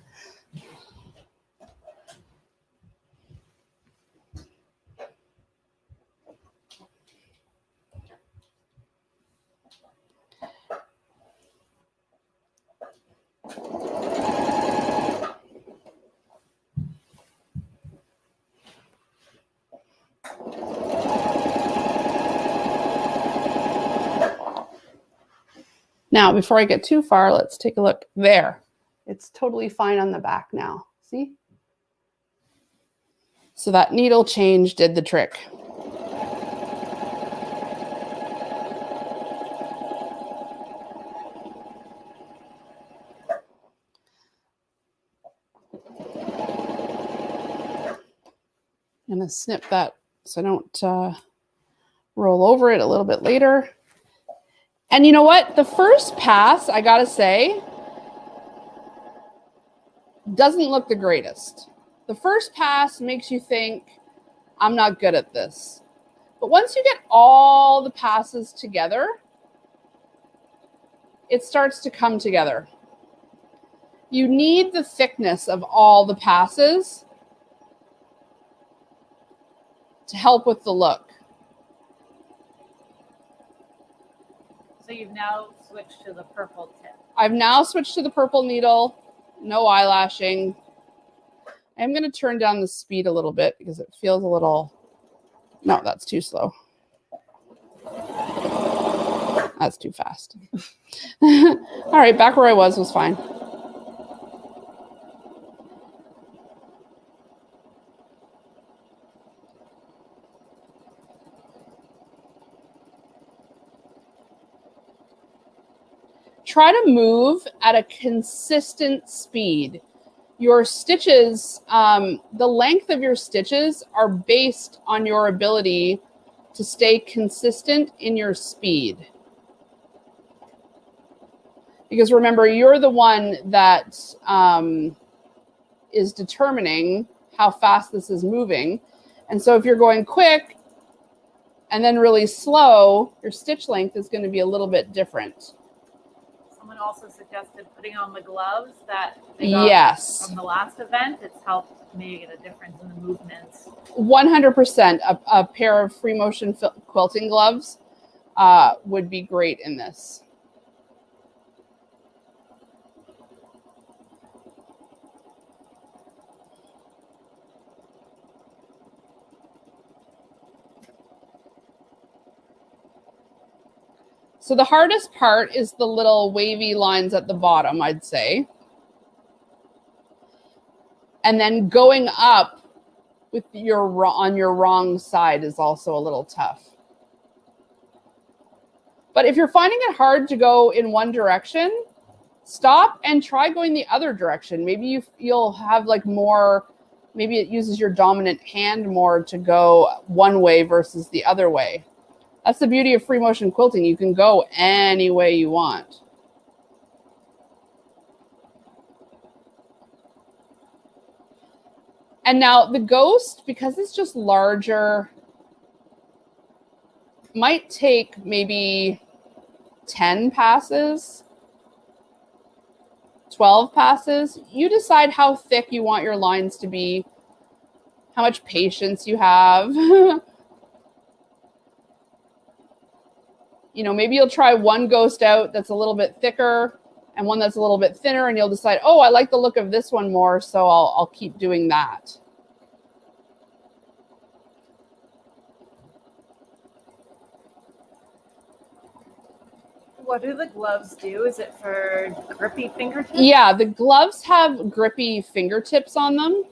Speaker 1: Now, before I get too far, let's take a look there. It's totally fine on the back now. See? So that needle change did the trick. I'm going to snip that so I don't roll over it a little bit later. And you know what? The first pass, I gotta say, doesn't look the greatest. The first pass makes you think, I'm not good at this. But once you get all the passes together, it starts to come together. You need the thickness of all the passes to help with the look.
Speaker 2: So you've now switched to the purple tip.
Speaker 1: I've now switched to the purple needle. No eyelashing. I'm going to turn down the speed a little bit because it feels a little... No, that's too slow. That's too fast. All right, back where I was fine. Try to move at a consistent speed. Your stitches, the length of your stitches are based on your ability to stay consistent in your speed. Because remember, you're the one that is determining how fast this is moving. And so if you're going quick and then really slow, your stitch length is going to be a little bit different.
Speaker 2: Someone also suggested putting on the gloves that they got from the last event. It's helped make a difference in the movements.
Speaker 1: 100%. A pair of free motion quilting gloves would be great in this. So the hardest part is the little wavy lines at the bottom, I'd say. And then going up with on your wrong side is also a little tough. But if you're finding it hard to go in one direction, stop and try going the other direction. Maybe you'll have like more, maybe it uses your dominant hand more to go one way versus the other way. That's the beauty of free motion quilting. You can go any way you want. And now the ghost, because it's just larger, might take maybe 10 passes, 12 passes. You decide how thick you want your lines to be, how much patience you have. You know, maybe you'll try one ghost out that's a little bit thicker and one that's a little bit thinner, and you'll decide, oh, I like the look of this one more, so I'll keep doing that.
Speaker 2: What do the gloves do? Is it for grippy fingertips?
Speaker 1: Yeah, the gloves have grippy fingertips on them,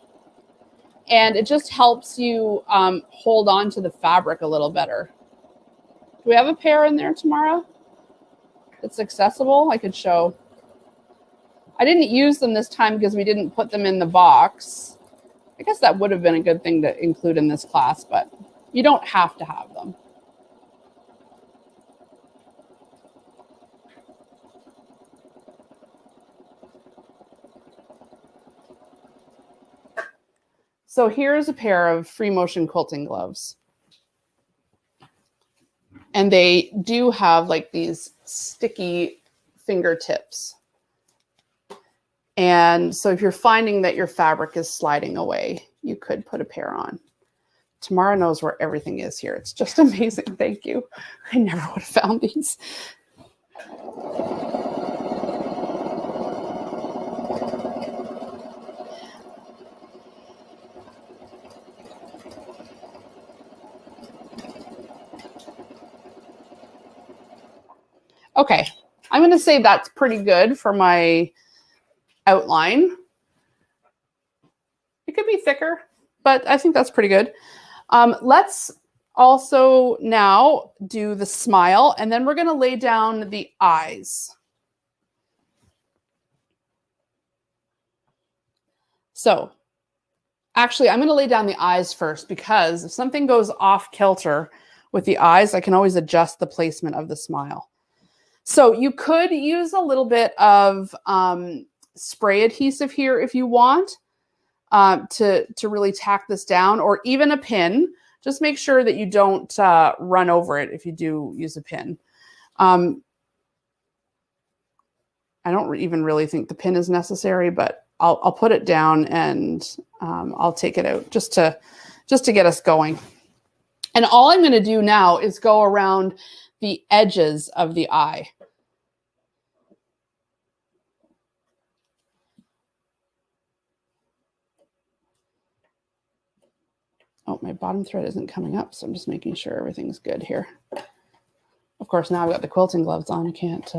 Speaker 1: and it just helps you hold on to the fabric a little better. Do we have a pair in there tomorrow that's accessible? I could show. I didn't use them this time because we didn't put them in the box. I guess that would have been a good thing to include in this class, but you don't have to have them. So here's a pair of free motion quilting gloves. And they do have like these sticky fingertips. And so if you're finding that your fabric is sliding away, you could put a pair on. Tamara knows where everything is here. It's just amazing. Thank you. I never would have found these. Okay, I'm going to say that's pretty good for my outline. It could be thicker, but I think that's pretty good. Let's also now do the smile, and then we're going to lay down the eyes. So actually, I'm going to lay down the eyes first, because if something goes off kilter with the eyes, I can always adjust the placement of the smile. So you could use a little bit of spray adhesive here if you want to really tack this down, or even a pin. Just make sure that you don't run over it if you do use a pin. I don't even really think the pin is necessary, but I'll put it down and I'll take it out just to get us going. And all I'm going to do now is go around the edges of the eye. Oh, my bottom thread isn't coming up, so I'm just making sure everything's good here. Of course, now I've got the quilting gloves on. I can't.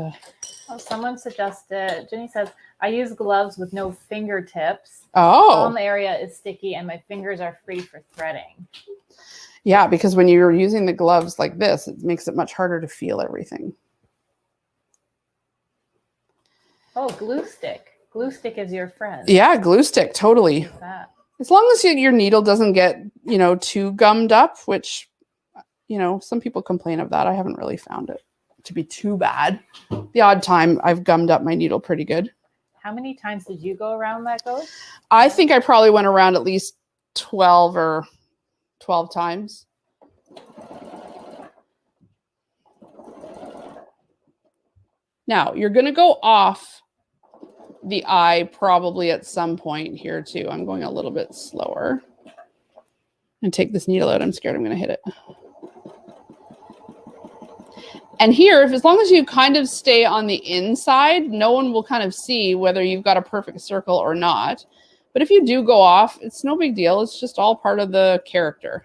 Speaker 2: Oh, someone suggested, Jenny says, I use gloves with no fingertips.
Speaker 1: Oh.
Speaker 2: Palm area is sticky and my fingers are free for threading.
Speaker 1: Yeah, because when you're using the gloves like this, it makes it much harder to feel everything.
Speaker 2: Oh, glue stick. Glue stick is your friend.
Speaker 1: Yeah, glue stick, totally.
Speaker 2: What's that? As
Speaker 1: long as your needle doesn't get, too gummed up, which, some people complain of that. I haven't really found it to be too bad. The odd time I've gummed up my needle pretty good.
Speaker 2: How many times did you go around that ghost?
Speaker 1: I think I probably went around at least 12 times. Now, you're going to go off the eye probably at some point here too. I'm going a little bit slower. And take this needle out. I'm scared I'm going to hit it. And here, as long as you kind of stay on the inside, no one will kind of see whether you've got a perfect circle or not. But if you do go off, it's no big deal. It's just all part of the character.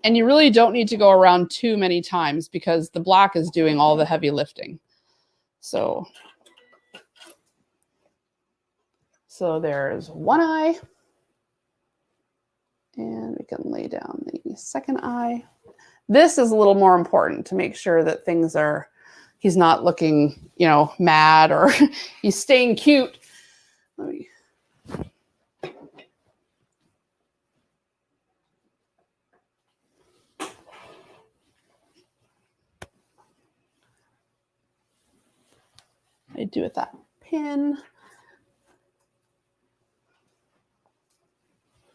Speaker 1: And you really don't need to go around too many times because the black is doing all the heavy lifting. So there's one eye. And we can lay down the second eye. This is a little more important to make sure that things are, he's not looking, you know, mad or he's staying cute. Let me. I do with that pin.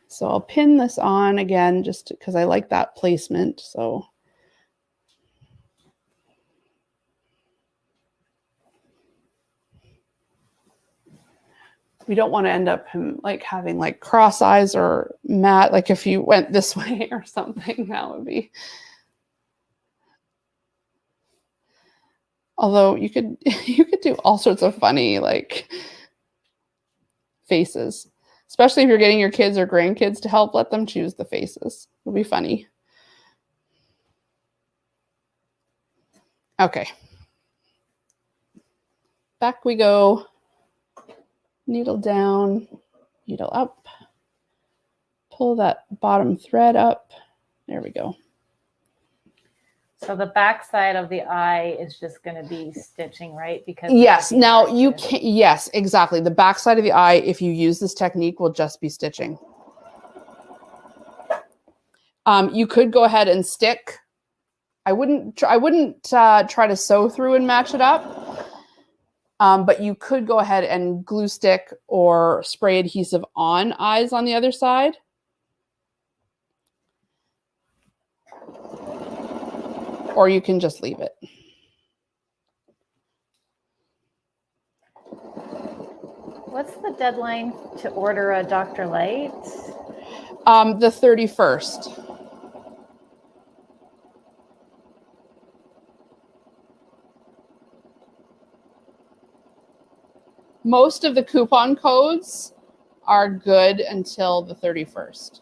Speaker 1: So I'll pin this on again, just because I like that placement. So we don't want to end up him like having like cross eyes or matte. Like if you went this way or something, that would be. Although you could do all sorts of funny like faces. Especially if you're getting your kids or grandkids to help, let them choose the faces. It'll be funny. Okay. Back we go. Needle down, needle up. Pull that bottom thread up. There we go.
Speaker 2: So the back side of the eye is just going to be stitching, right? Because
Speaker 1: yes, now you can, yes, exactly. The back side of the eye, if you use this technique, will just be stitching. You could go ahead and stick. I wouldn't try to sew through and match it up. But you could go ahead and glue stick or spray adhesive on eyes on the other side. Or you can just leave it.
Speaker 2: What's the deadline to order a Dr. Light?
Speaker 1: The 31st. Most of the coupon codes are good until the 31st.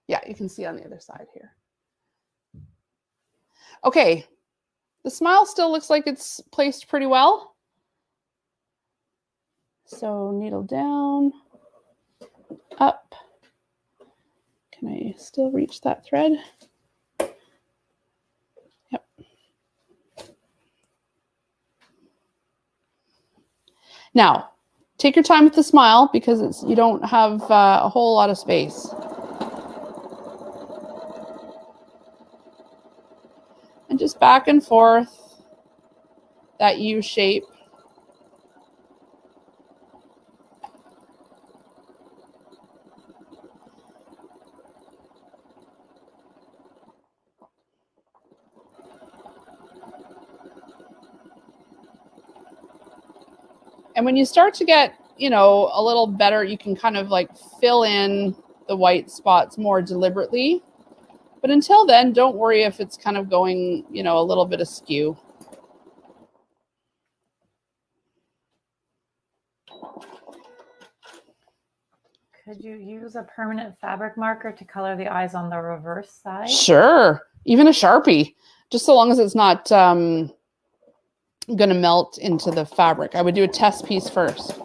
Speaker 1: Yeah, you can see on the other side here. Okay, the smile still looks like it's placed pretty well. So needle down, up. Can I still reach that thread? Yep. Now, take your time with the smile because you don't have a whole lot of space. And just back and forth, that U shape. And when you start to get, you know, a little better, you can kind of like fill in the white spots more deliberately. But until then, don't worry if it's kind of going, you know, a little bit askew.
Speaker 2: Could you use a permanent fabric marker to color the eyes on the reverse side?
Speaker 1: Sure. Even a Sharpie, just so long as it's not going to melt into the fabric. I would do a test piece first.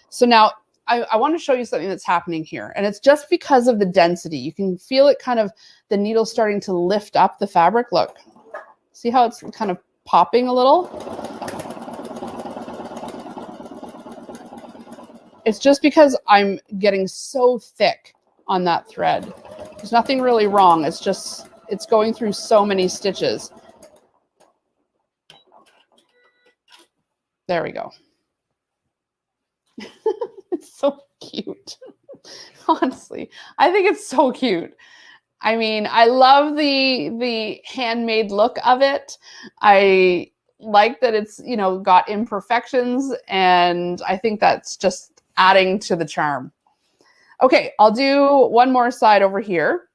Speaker 1: So now I want to show you something that's happening here. And it's just because of the density. You can feel it kind of, the needle starting to lift up the fabric. Look, see how it's kind of popping a little? It's just because I'm getting so thick on that thread. There's nothing really wrong. It's just, it's going through so many stitches. There we go. It's so cute. Honestly, I think it's so cute. I mean, I love the handmade look of it. I like that it's, you know, got imperfections, and I think that's just adding to the charm. Okay, I'll do one more side over here.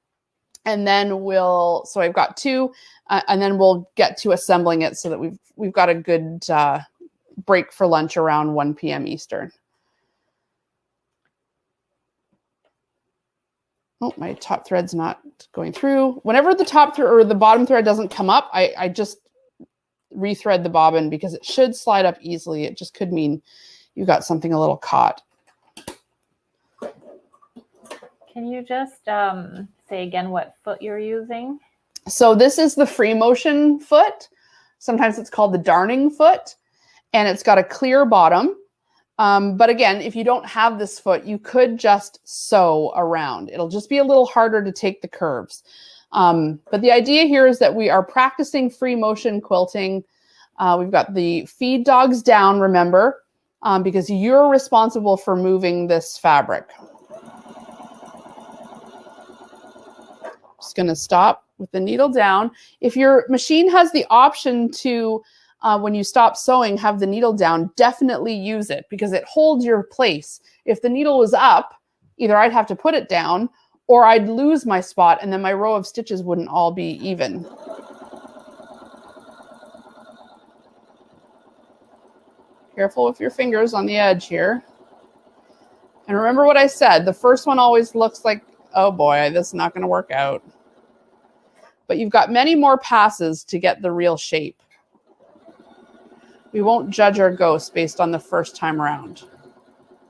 Speaker 1: And then so I've got 2, and then we'll get to assembling it so that we've got a good break for lunch around 1 p.m. Eastern. Oh, my top thread's not going through. Whenever the top thread or the bottom thread doesn't come up, I just rethread the bobbin because it should slide up easily. It just could mean you got something a little caught.
Speaker 2: Can you just say again what foot you're using?
Speaker 1: So this is the free motion foot. Sometimes it's called the darning foot, and it's got a clear bottom. But again, if you don't have this foot, you could just sew around. It'll just be a little harder to take the curves. But the idea here is that we are practicing free motion quilting. We've got the feed dogs down, remember, because you're responsible for moving this fabric. Just going to stop with the needle down. If your machine has the option to, when you stop sewing, have the needle down, definitely use it because it holds your place. If the needle was up, either I'd have to put it down or I'd lose my spot and then my row of stitches wouldn't all be even. Careful with your fingers on the edge here. And remember what I said, the first one always looks like, oh boy, this is not going to work out. But you've got many more passes to get the real shape. We won't judge our ghost based on the first time around.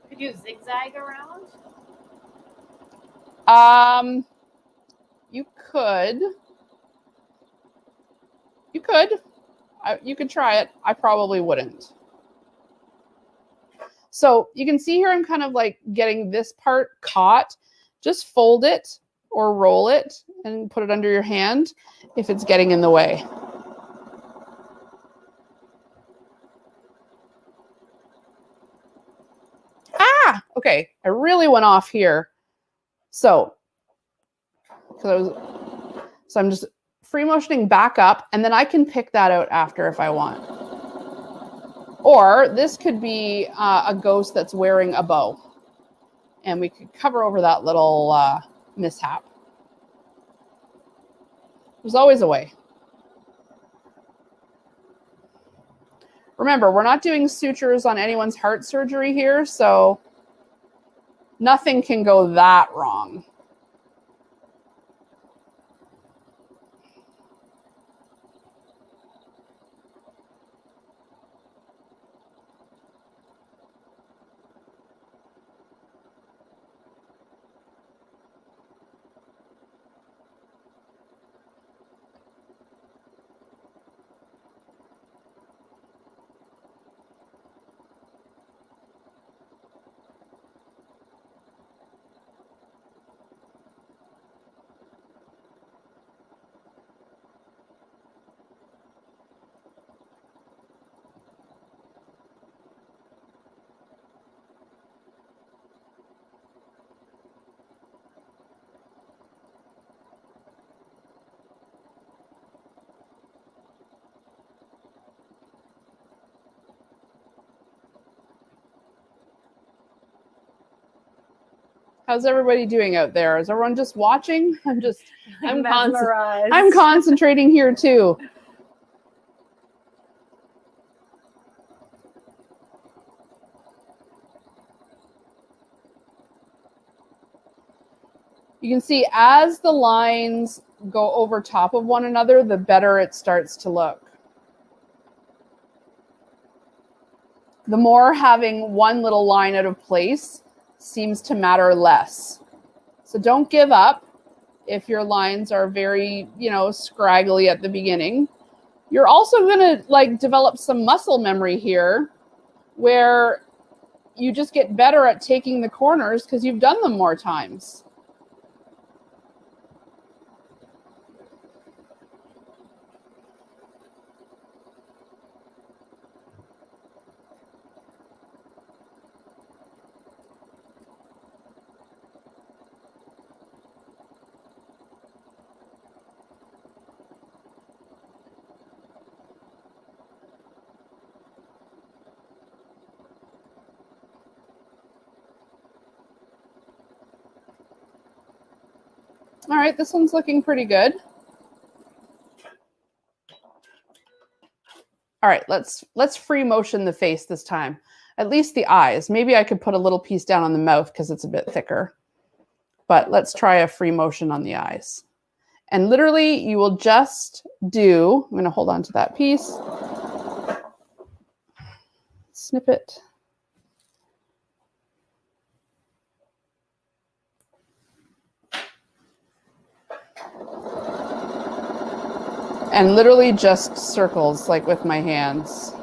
Speaker 2: Could you zigzag around?
Speaker 1: You could. You could. You could try it. I probably wouldn't. So you can see here I'm kind of like getting this part caught. Just fold it or roll it and put it under your hand if it's getting in the way. Ah, okay. I really went off here. So I'm just free motioning back up, and then I can pick that out after if I want. Or this could be a ghost that's wearing a bow, and we could cover over that little mishap. There's always a way. Remember, we're not doing sutures on anyone's heart surgery here, so nothing can go that wrong. How's everybody doing out there? Is everyone just watching? I'm concentrating here too. You can see as the lines go over top of one another, the better it starts to look. The more having one little line out of place seems to matter less. So don't give up if your lines are very, scraggly at the beginning. You're also going to develop some muscle memory here where you just get better at taking the corners because you've done them more times. All right, this one's looking pretty good. All right, let's free motion the face this time. At least the eyes. Maybe I could put a little piece down on the mouth because it's a bit thicker. But let's try a free motion on the eyes. And literally, you will just do, I'm going to hold on to that piece. Snip it. And literally just circles, like with my hands.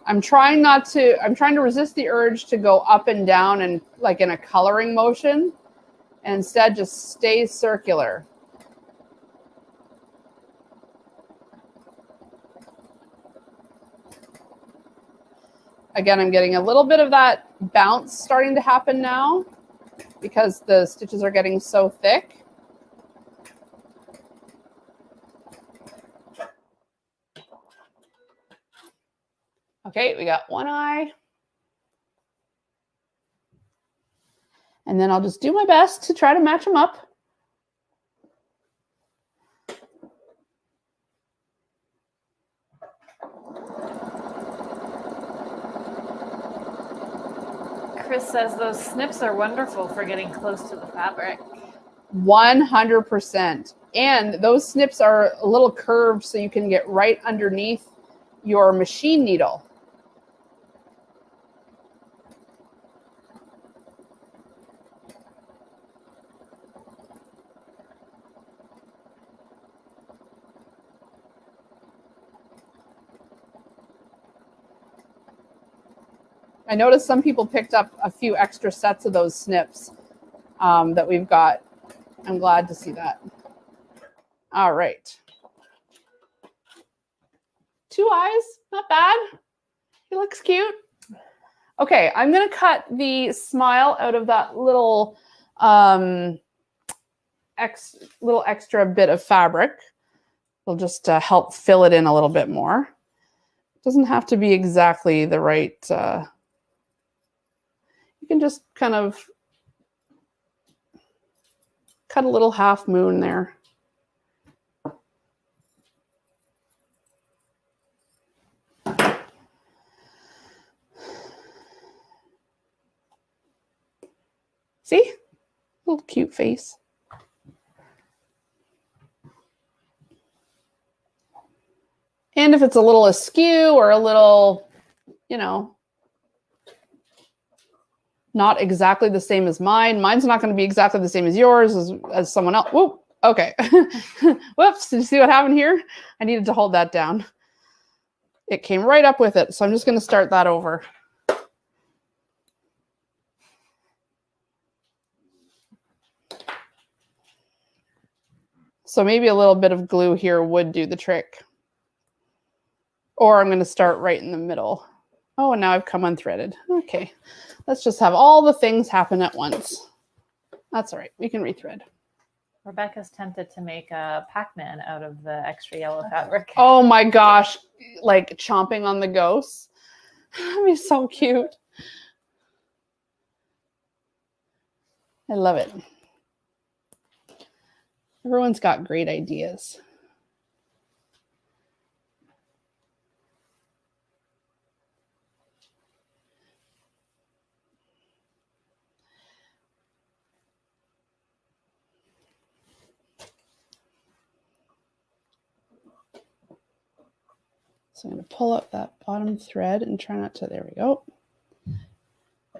Speaker 1: I'm trying to resist the urge to go up and down and like in a coloring motion, and instead just stay circular. Again, I'm getting a little bit of that bounce starting to happen now because the stitches are getting so thick. Okay, we got one eye. And then I'll just do my best to try to match them up.
Speaker 2: Chris says those snips are wonderful for getting close to the fabric.
Speaker 1: 100%. And those snips are a little curved so you can get right underneath your machine needle. I noticed some people picked up a few extra sets of those snips that we've got. I'm glad to see that. All right. 2 eyes, not bad. He looks cute. Okay, I'm gonna cut the smile out of that little extra bit of fabric. It'll just help fill it in a little bit more. It doesn't have to be exactly the right, you can just kind of cut a little half moon there. See? Little cute face. And if it's a little askew or a little, you know, not exactly the same as mine. Mine's not going to be exactly the same as yours, as someone else. Whoop. Okay. Whoops. Did you see what happened here? I needed to hold that down. It came right up with it. So I'm just going to start that over. So maybe a little bit of glue here would do the trick. Or I'm going to start right in the middle. Oh, and now I've come unthreaded. Okay. Let's just have all the things happen at once. That's all right. We can rethread.
Speaker 2: Rebecca's tempted to make a Pac-Man out of the extra yellow fabric.
Speaker 1: Oh my gosh. Like chomping on the ghosts. That'd be so cute. I love it. Everyone's got great ideas. So I'm going to pull up that bottom thread and try not to, there we go.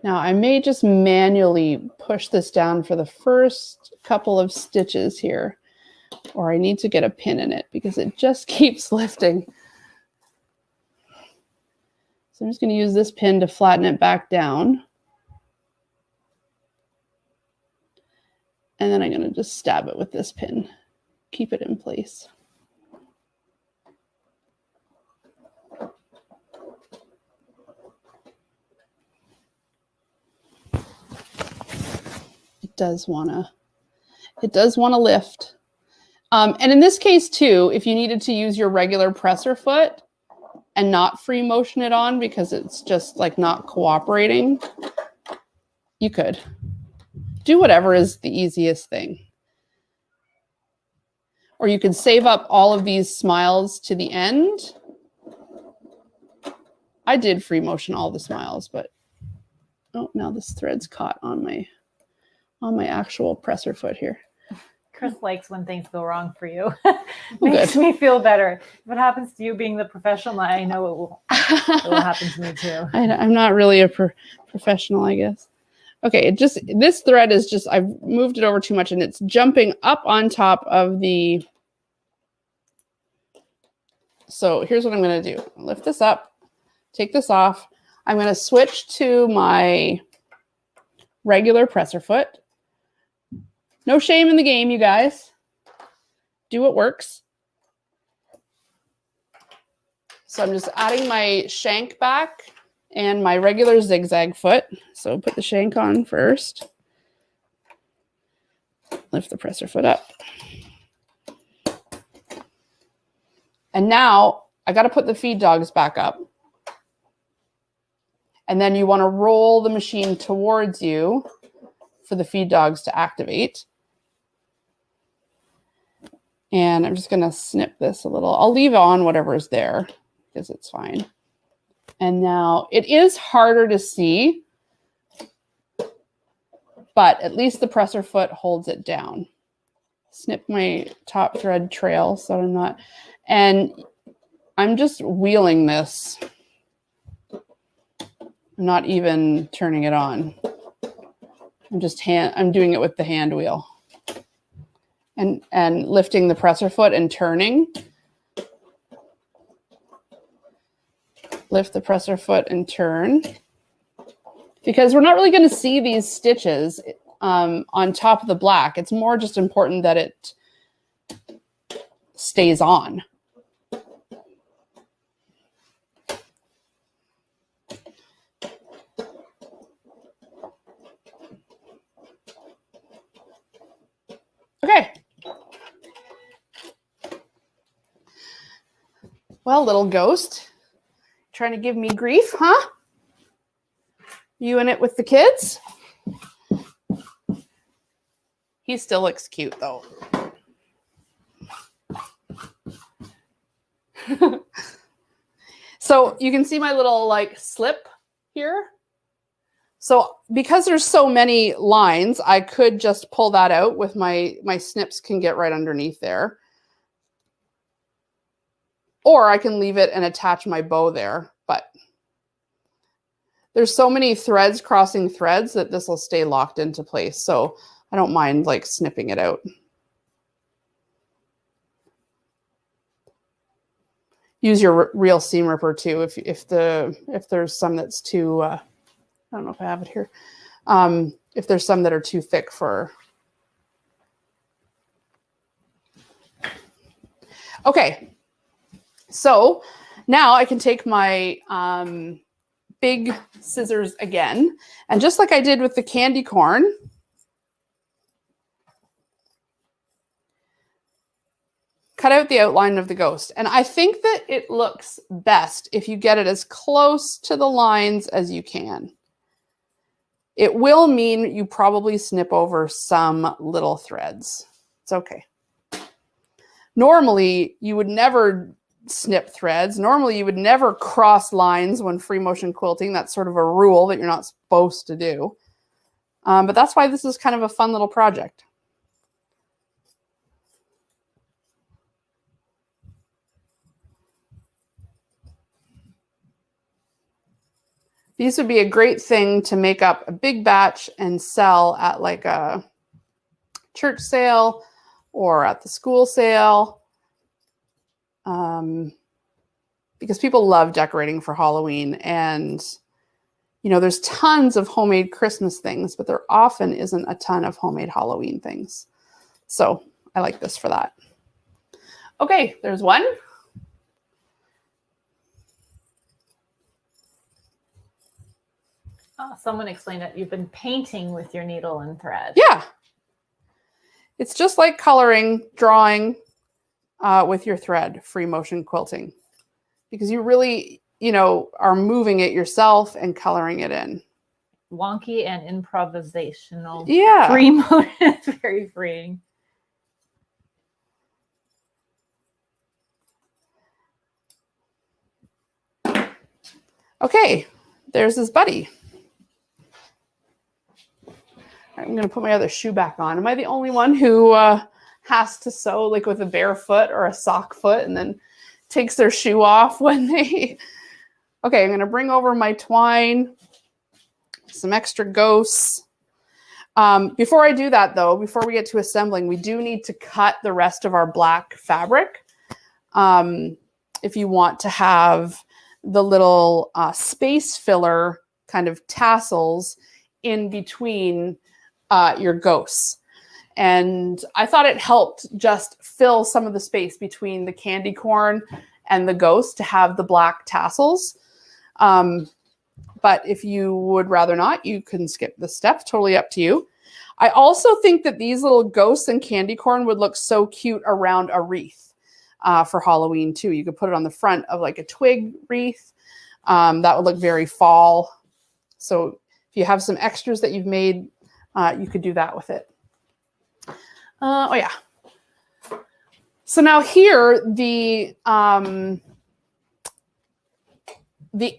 Speaker 1: Now I may just manually push this down for the first couple of stitches here, or I need to get a pin in it because it just keeps lifting. So I'm just going to use this pin to flatten it back down. And then I'm going to just stab it with this pin, keep it in place. It does want to lift. And in this case too, if you needed to use your regular presser foot, and not free motion it on because it's just like not cooperating, you could. Do whatever is the easiest thing. Or you could save up all of these smiles to the end. I did free motion all the smiles, but oh, now this thread's caught on my actual presser foot here.
Speaker 2: Chris likes when things go wrong for you. Makes me feel better. If it happens to you being the professional, I know it will happen to me too.
Speaker 1: I'm not really a professional, I guess. Okay, this thread is just, I've moved it over too much and it's jumping up on top of the, so here's what I'm gonna do. Lift this up, take this off. I'm gonna switch to my regular presser foot. No shame in the game, you guys. Do what works. So I'm just adding my shank back and my regular zigzag foot. So put the shank on first. Lift the presser foot up. And now I got to put the feed dogs back up. And then you want to roll the machine towards you for the feed dogs to activate. And I'm just going to snip this a little. I'll leave on whatever is there because it's fine. And now it is harder to see, but at least the presser foot holds it down. Snip my top thread trail so I'm not, and I'm just wheeling this. I'm not even turning it on. I'm doing it with the hand wheel. And lifting the presser foot and turning. Lift the presser foot and turn. Because we're not really going to see these stitches on top of the black. It's more just important that it stays on. Okay. Well, little ghost, trying to give me grief, huh? You in it with the kids? He still looks cute, though. So you can see my little like slip here. So because there's so many lines, I could just pull that out with my snips can get right underneath there. Or I can leave it and attach my bow there, but there's so many threads crossing threads that this will stay locked into place. So I don't mind like snipping it out. Use your real seam ripper too if there's some that's too I don't know if I have it here. If there's some that are too thick for. Okay. So now I can take my big scissors again, and just like I did with the candy corn, cut out the outline of the ghost. And I think that it looks best if you get it as close to the lines as you can. It will mean you probably snip over some little threads. It's okay. Normally, you would never snip threads. Normally, you would never cross lines when free motion quilting. That's sort of a rule that you're not supposed to do. But that's why this is kind of a fun little project. These would be a great thing to make up a big batch and sell at like a church sale or at the school sale. Because people love decorating for Halloween, and you know, there's tons of homemade Christmas things, but there often isn't a ton of homemade Halloween things. So I like this for that. Okay, there's one.
Speaker 2: Oh, someone explained that you've been painting with your needle and thread.
Speaker 1: Yeah. It's just like coloring, drawing with your thread, free motion quilting. because you really, are moving it yourself and coloring it in.
Speaker 2: Wonky and improvisational.
Speaker 1: Yeah.
Speaker 2: Free mode. It's very freeing.
Speaker 1: Okay, there's his buddy. I'm going to put my other shoe back on. Am I the only one who has to sew like with a bare foot or a sock foot and then takes their shoe off when they... Okay, I'm going to bring over my twine, some extra ghosts. Before I do that, though, before we get to assembling, we do need to cut the rest of our black fabric. If you want to have the little space filler kind of tassels in between your ghosts. And I thought it helped just fill some of the space between the candy corn and the ghost to have the black tassels. But if you would rather not, you can skip this step. Totally up to you. I also think that these little ghosts and candy corn would look so cute around a wreath for Halloween too. You could put it on the front of like a twig wreath. That would look very fall. So if you have some extras that you've made, you could do that with it. Oh yeah. So now here, the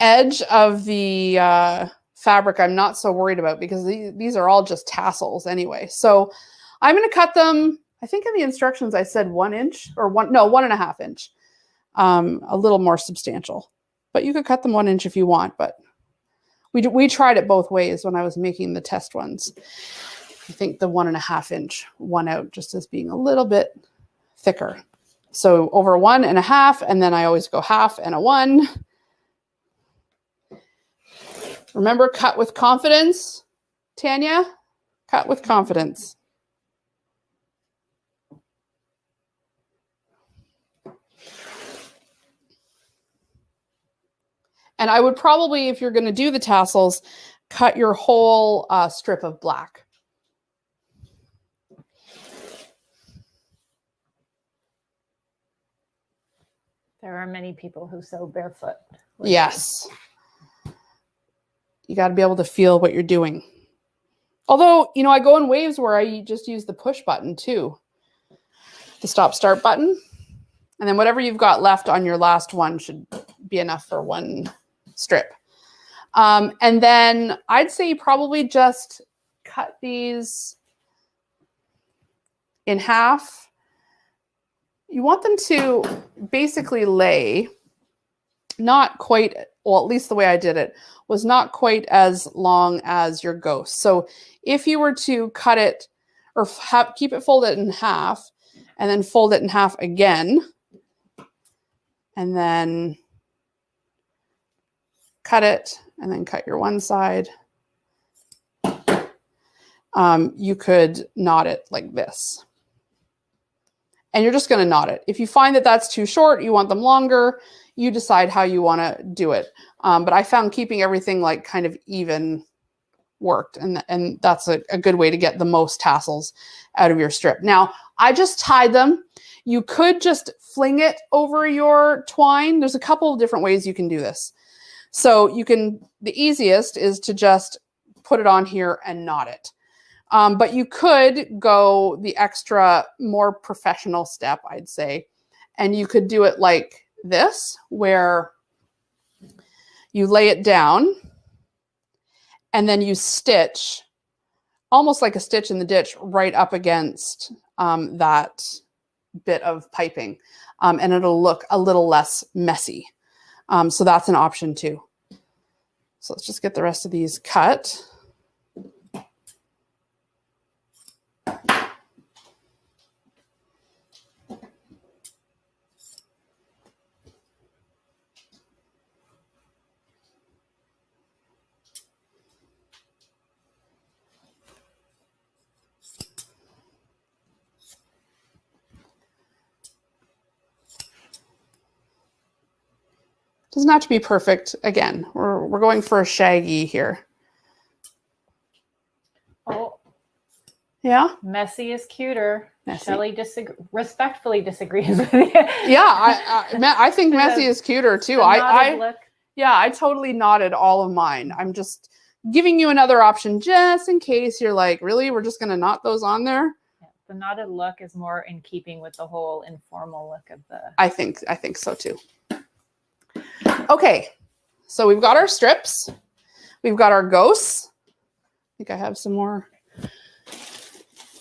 Speaker 1: edge of the fabric I'm not so worried about because these are all just tassels anyway. So I'm going to cut them. I think in the instructions I said 1 inch or 1.5 inch. A little more substantial, but you could cut them 1 inch if you want. But we tried it both ways when I was making the test ones. I think the 1.5 inch won out just as being a little bit thicker. So over 1.5, and then I always go half and a 1. Remember, cut with confidence, Tanya. Cut with confidence. And I would probably, if you're going to do the tassels, cut your whole strip of black.
Speaker 2: There are many people who sew barefoot.
Speaker 1: Yes. You got to be able to feel what you're doing. Although, I go in waves where I just use the push button too. The stop-start button. And then whatever you've got left on your last one should be enough for one strip. And then I'd say probably just cut these in half. You want them to basically lay not quite, well, at least the way I did it, was not quite as long as your ghost. So if you were to cut it or keep it folded in half and then fold it in half again, and then cut it and then cut your one side, you could knot it like this. And you're just going to knot it. If you find that that's too short, you want them longer, you decide how you want to do it. But I found keeping everything like kind of even worked. And that's a good way to get the most tassels out of your strip. Now, I just tied them. You could just fling it over your twine. There's a couple of different ways you can do this. So the easiest is to just put it on here and knot it. But you could go the extra, more professional step, I'd say. And you could do it like this, where you lay it down and then you stitch, almost like a stitch in the ditch, right up against that bit of piping. And it'll look a little less messy. So that's an option too. So let's just get the rest of these cut. Doesn't have to be perfect. Again, we're going for a shaggy here.
Speaker 2: Oh,
Speaker 1: Yeah.
Speaker 2: Messy is cuter.
Speaker 1: Messy.
Speaker 2: Shelley respectfully disagrees with you.
Speaker 1: Yeah, I think messy is cuter too.
Speaker 2: Look.
Speaker 1: Yeah, I totally nodded all of mine. I'm just giving you another option just in case you're like, really, we're just gonna knot those on there.
Speaker 2: Yeah, the knotted look is more in keeping with the whole informal look of the.
Speaker 1: I think so too. Okay, so we've got our strips, we've got our ghosts. I think I have some more.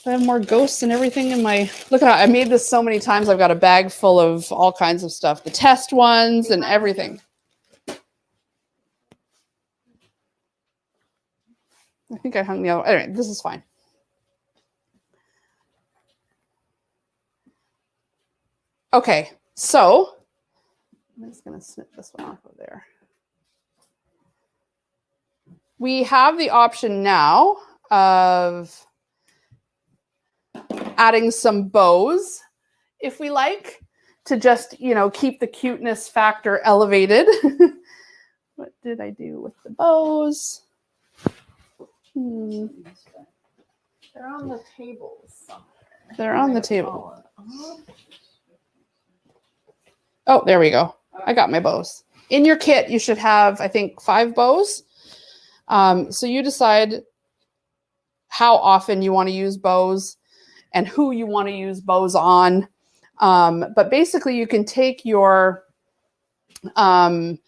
Speaker 1: I have more ghosts and everything in my, look at, I made this so many times. I've got a bag full of all kinds of stuff, the test ones and everything. I think I hung the other, anyway, this is fine. Okay, so I'm just gonna snip this one off of there. We have the option now of adding some bows, if we like, to just, you know, keep the cuteness factor elevated. What did I do with the bows?
Speaker 2: They're on the table somewhere.
Speaker 1: They're on the table. Oh, there we go. I got my bows. In your kit, you should have, I think, 5 bows. So you decide how often you want to use bows and who you want to use bows on. But basically, you can take your hand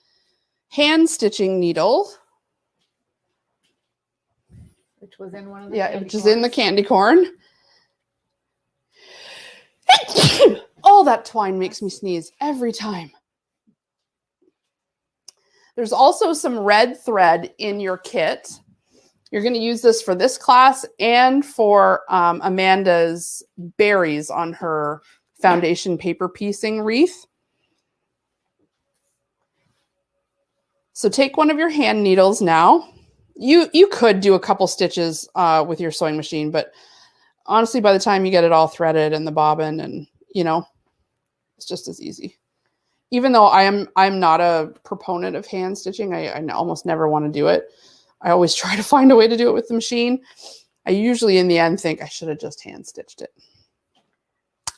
Speaker 1: stitching needle,
Speaker 2: which was in one of the
Speaker 1: which is in the candy corn. Oh, that twine makes me sneeze every time. There's also some red thread in your kit. You're going to use this for this class and for Amanda's berries on her foundation paper piecing wreath. So take one of your hand needles now. You could do a couple stitches with your sewing machine, but honestly, by the time you get it all threaded and the bobbin and, you know, it's just as easy. Even though I'm not a proponent of hand stitching, I almost never want to do it. I always try to find a way to do it with the machine. I usually in the end think I should have just hand stitched it.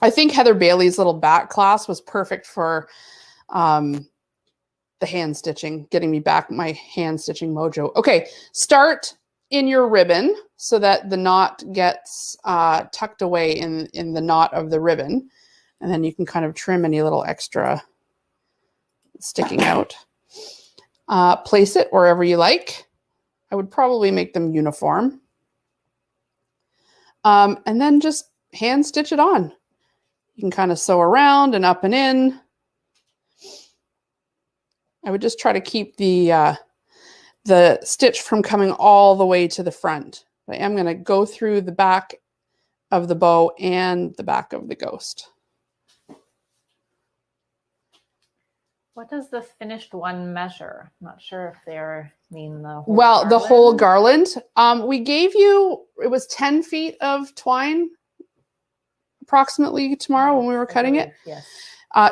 Speaker 1: I think Heather Bailey's little back class was perfect for the hand stitching, getting me back my hand stitching mojo. Okay, start in your ribbon so that the knot gets tucked away in the knot of the ribbon. And then you can kind of trim any little extra sticking out. Place it wherever you like. I would probably make them uniform. And then just hand stitch it on. You can kind of sew around and up and in. I would just try to keep the stitch from coming all the way to the front. I am going to go through the back of the bow and the back of the ghost.
Speaker 2: What does the finished one measure? I'm not sure if they mean the whole
Speaker 1: garland. The whole garland. We gave you, it was 10 feet of twine approximately tomorrow when we were cutting it.
Speaker 2: Yes.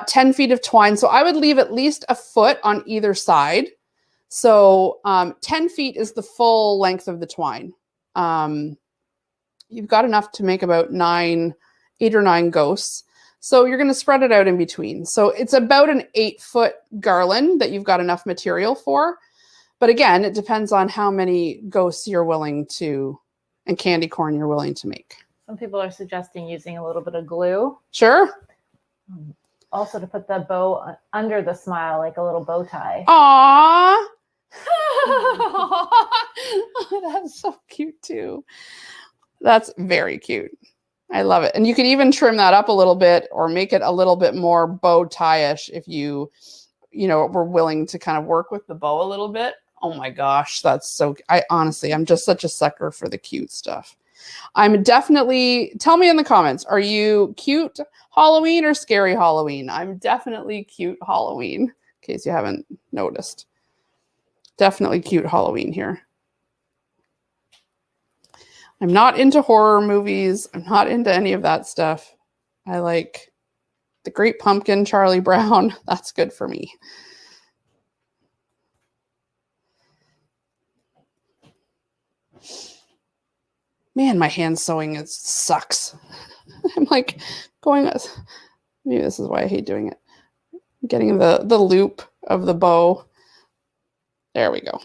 Speaker 1: 10 feet of twine. So I would leave at least a foot on either side. So 10 feet is the full length of the twine. You've got enough to make about 8 or 9 ghosts. So you're going to spread it out in between. So it's about an 8-foot garland that you've got enough material for. But again, it depends on how many ghosts you're willing to, and candy corn you're willing to make.
Speaker 2: Some people are suggesting using a little bit of glue.
Speaker 1: Sure.
Speaker 2: Also to put the bow under the smile, like a little bow tie.
Speaker 1: Aww. That's so cute too. That's very cute. I love it. And you can even trim that up a little bit or make it a little bit more bow tie-ish if you were willing to kind of work with the bow a little bit. Oh my gosh, that's so, I'm just such a sucker for the cute stuff. I'm definitely, tell me in the comments, are you cute Halloween or scary Halloween? I'm definitely cute Halloween, in case you haven't noticed. Definitely cute Halloween here. I'm not into horror movies. I'm not into any of that stuff. I like The Great Pumpkin, Charlie Brown. That's good for me. Man, my hand sewing sucks. I'm like going, maybe this is why I hate doing it. Getting the loop of the bow. There we go.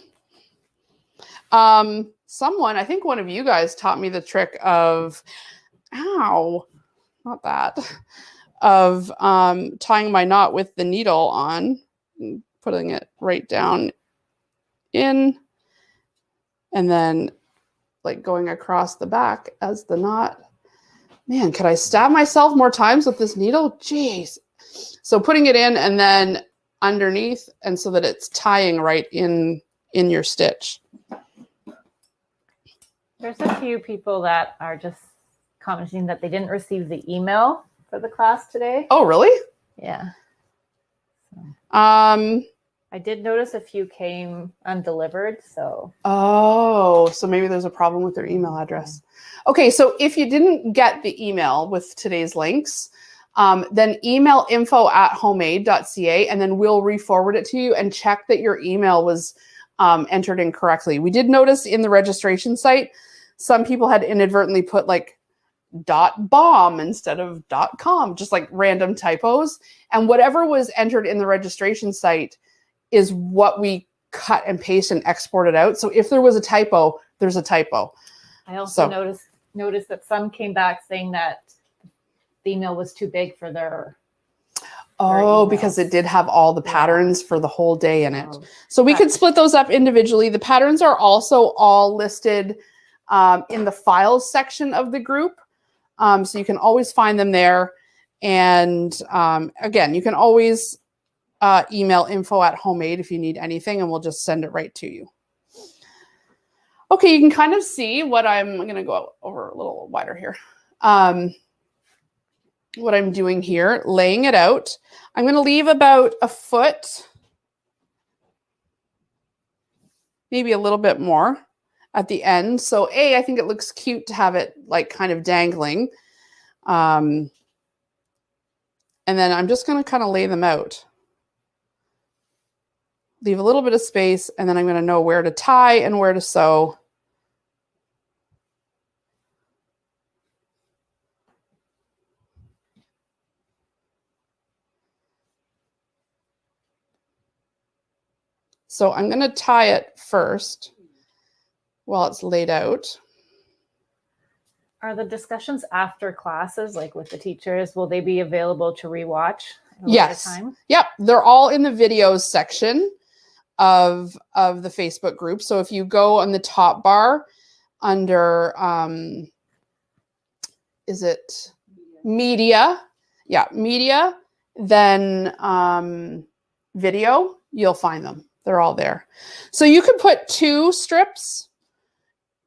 Speaker 1: Someone, I think one of you guys taught me the trick of, ow, not that, of tying my knot with the needle on, and putting it right down in, and then like going across the back as the knot. Man, could I stab myself more times with this needle? Jeez. So putting it in and then underneath, and so that it's tying right in your stitch.
Speaker 2: There's a few people that are just commenting that they didn't receive the email for the class today.
Speaker 1: Oh, really?
Speaker 2: Yeah.
Speaker 1: So.
Speaker 2: I did notice a few came undelivered, so.
Speaker 1: Oh, so maybe there's a problem with their email address. Okay, so if you didn't get the email with today's links, then email info@homemade.ca, and then we'll re-forward it to you and check that your email was entered incorrectly. We did notice in the registration site, some people had inadvertently put like .bomb instead of .com, just like random typos. And whatever was entered in the registration site is what we cut and paste and exported out. So if there was a typo, there's a typo.
Speaker 2: I also noticed that some came back saying that the email was too big for their
Speaker 1: because it did have all the patterns for the whole day in it.
Speaker 2: Oh,
Speaker 1: so we could split those up individually. The patterns are also all listed in the files section of the group. So you can always find them there. And again, you can always email info@homemade if you need anything, and we'll just send it right to you. Okay, you can kind of see what I'm going to go over a little wider here. What I'm doing here, laying it out. I'm going to leave about a foot, maybe a little bit more at the end. So I think it looks cute to have it like kind of dangling. And then I'm just going to kind of lay them out. Leave a little bit of space, and then I'm going to know where to tie and where to sew. So I'm going to tie it first while it's laid out.
Speaker 2: Are the discussions after classes, like with the teachers, will they be available to rewatch?
Speaker 1: Yes.
Speaker 2: Time?
Speaker 1: Yep. They're all in the videos section of the Facebook group. So if you go on the top bar under, is it media? Yeah, media, then video, you'll find them. They're all there. So you could put 2 strips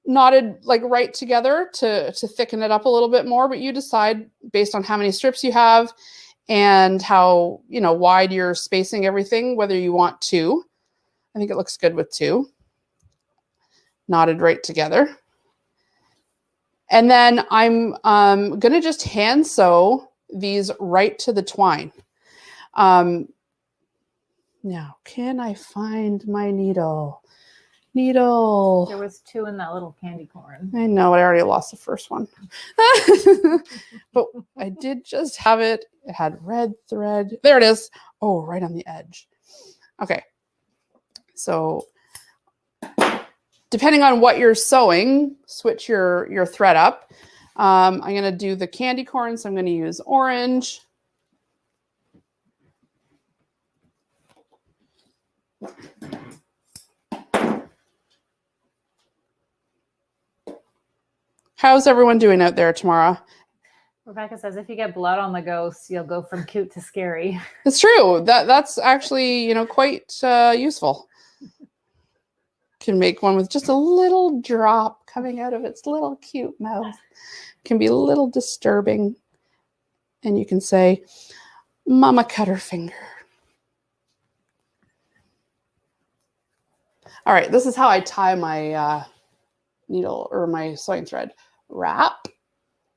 Speaker 1: knotted like right together to thicken it up a little bit more, but you decide based on how many strips you have and how, wide you're spacing everything, whether you want 2. I think it looks good with 2 knotted right together. And then I'm going to just hand sew these right to the twine. Now, can I find my needle? Needle.
Speaker 2: There was 2 in that little candy corn.
Speaker 1: I know, I already lost the first one. But I did just have it. It had red thread. There it is. Oh, right on the edge. Okay. So depending on what you're sewing, switch your thread up. I'm going to do the candy corn, so I'm going to use orange. How's everyone doing out there tomorrow?
Speaker 2: Rebecca says, if you get blood on the ghost, you'll go from cute to scary.
Speaker 1: It's true. That's actually, quite useful. Can make one with just a little drop coming out of its little cute mouth. Can be a little disturbing. And you can say, Mama cut her finger. All right, this is how I tie my needle or my sewing thread. Wrap,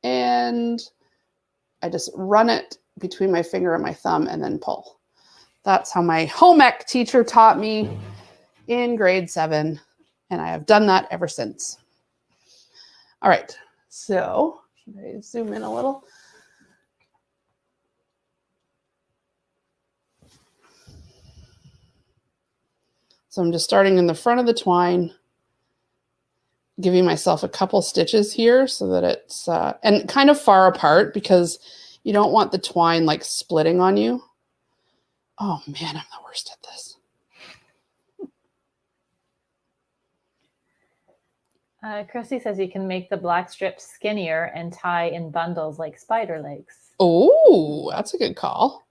Speaker 1: and I just run it between my finger and my thumb and then pull. That's how my home ec teacher taught me in grade 7, and I have done that ever since. All right, so should I zoom in a little? So I'm just starting in the front of the twine, giving myself a couple stitches here so that it's, and kind of far apart because you don't want the twine like splitting on you. Oh man, I'm the worst at this.
Speaker 2: Chrissy says you can make the black strips skinnier and tie in bundles like spider legs.
Speaker 1: Oh, that's a good call.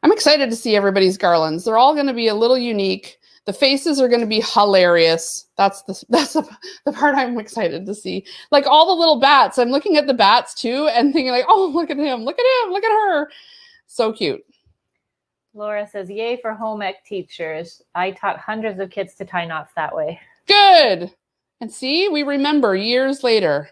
Speaker 1: I'm excited to see everybody's garlands. They're all going to be a little unique. The faces are going to be hilarious. That's the part I'm excited to see. Like all the little bats. I'm looking at the bats too and thinking like, oh, look at him, look at him, look at her. So cute.
Speaker 2: Laura says, yay for home ec teachers. I taught hundreds of kids to tie knots that way.
Speaker 1: Good. And see, we remember years later.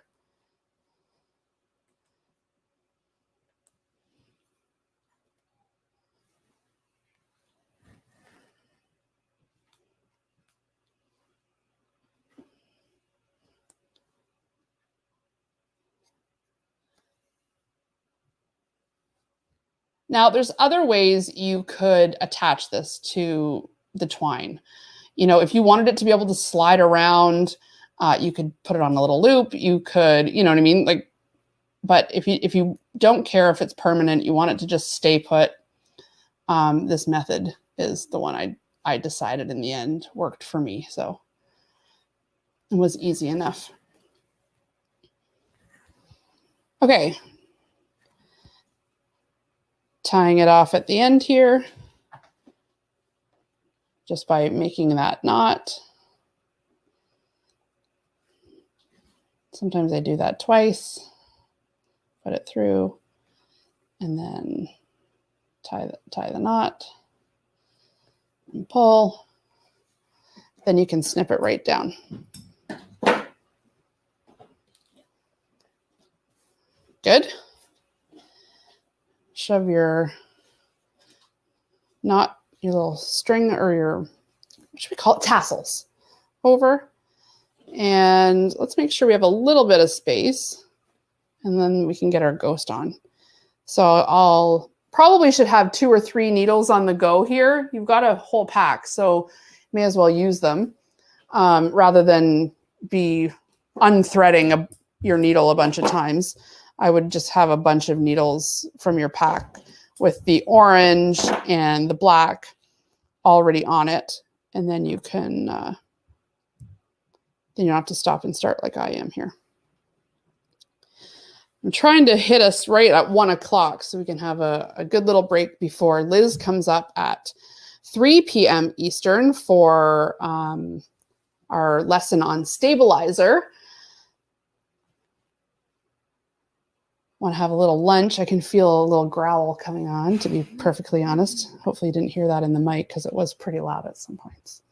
Speaker 1: Now, there's other ways you could attach this to the twine. You know, if you wanted it to be able to slide around, you could put it on a little loop. You could, you know what I mean? Like, but if you don't care if it's permanent, you want it to just stay put, this method is the one I decided in the end worked for me. So it was easy enough. Okay. Tying it off at the end here, just by making that knot. Sometimes I do that twice, put it through, and then tie the knot and pull. Then you can snip it right down. Good. Shove your knot, your little string or your, what should we call it, tassels over. And let's make sure we have a little bit of space and then we can get our ghost on. So I'll probably should have 2 or 3 needles on the go here. You've got a whole pack, so you may as well use them rather than be unthreading your needle a bunch of times. I would just have a bunch of needles from your pack with the orange and the black already on it. And then you can, then you don't have to stop and start like I am here. I'm trying to hit us right at 1 o'clock so we can have a good little break before Liz comes up at 3 p.m. Eastern for our lesson on stabilizer. Want to have a little lunch. I can feel a little growl coming on, to be perfectly honest. Hopefully you didn't hear that in the mic because it was pretty loud at some points.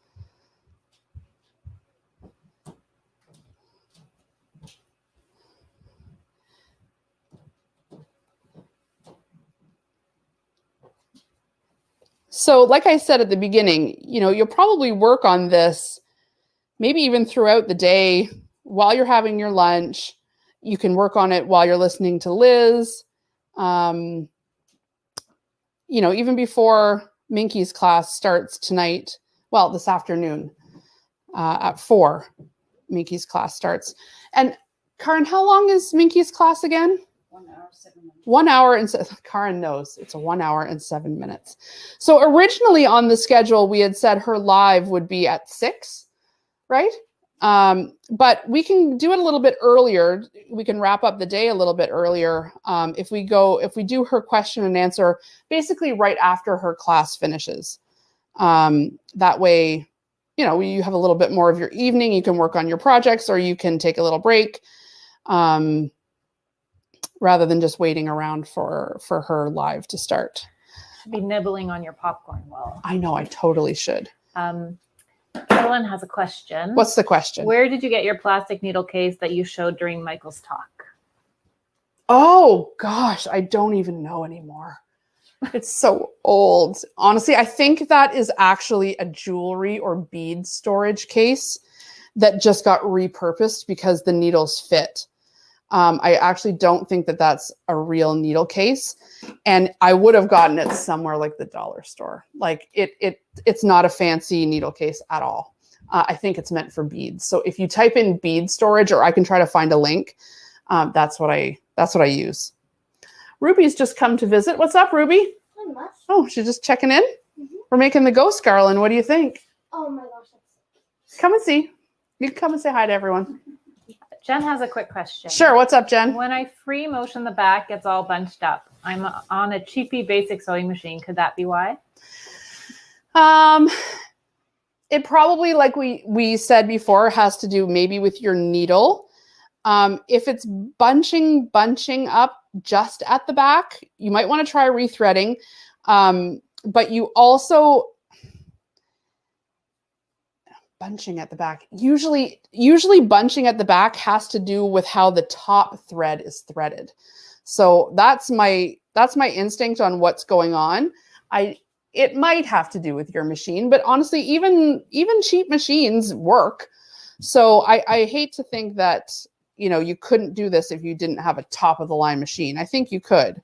Speaker 1: So like I said at the beginning, you know, you'll probably work on this maybe even throughout the day while you're having your lunch. You can work on it while you're listening to Liz. You know, even before Minky's class starts tonight, well, this afternoon at 4, Minky's class starts. And Karen, how long is Minky's class again?
Speaker 3: 1 hour, 7 minutes.
Speaker 1: 1 hour and Karen knows it's a 1 hour and 7 minutes. So originally on the schedule, we had said her live would be at 6, right? But we can do it a little bit earlier. We can wrap up the day a little bit earlier if we do her question and answer basically right after her class finishes. That way, you know, you have a little bit more of your evening. You can work on your projects or you can take a little break rather than just waiting around for her live to start.
Speaker 2: Should be nibbling on your popcorn well.
Speaker 1: I know, I totally should.
Speaker 2: Carolyn has a question.
Speaker 1: What's the question?
Speaker 2: Where did you get your plastic needle case that you showed during Michael's talk?
Speaker 1: Oh gosh, I don't even know anymore. It's so old. Honestly, I think that is actually a jewelry or bead storage case that just got repurposed because the needles fit. I actually don't think that that's a real needle case, and I would have gotten it somewhere like the dollar store. Like it's not a fancy needle case at all. I think it's meant for beads. So if you type in bead storage, or I can try to find a link, that's what I use. Ruby's just come to visit. What's up, Ruby?
Speaker 3: Not much.
Speaker 1: Oh, she's just checking in. We're making the ghost garland. What do you think?
Speaker 3: Oh my gosh.
Speaker 1: Come and see. You can come and say hi to everyone.
Speaker 2: Jen has a quick question.
Speaker 1: Sure. What's up, Jen?
Speaker 2: When I free motion the back, it's all bunched up. I'm on a cheapy basic sewing machine. Could that be why?
Speaker 1: It probably, like we said before, has to do maybe with your needle. If it's bunching up just at the back, you might want to try rethreading. But you also bunching at the back. Usually bunching at the back has to do with how the top thread is threaded. So that's my instinct on what's going on. It might have to do with your machine, but honestly, even cheap machines work. So I hate to think that, you couldn't do this if you didn't have a top of the line machine. I think you could.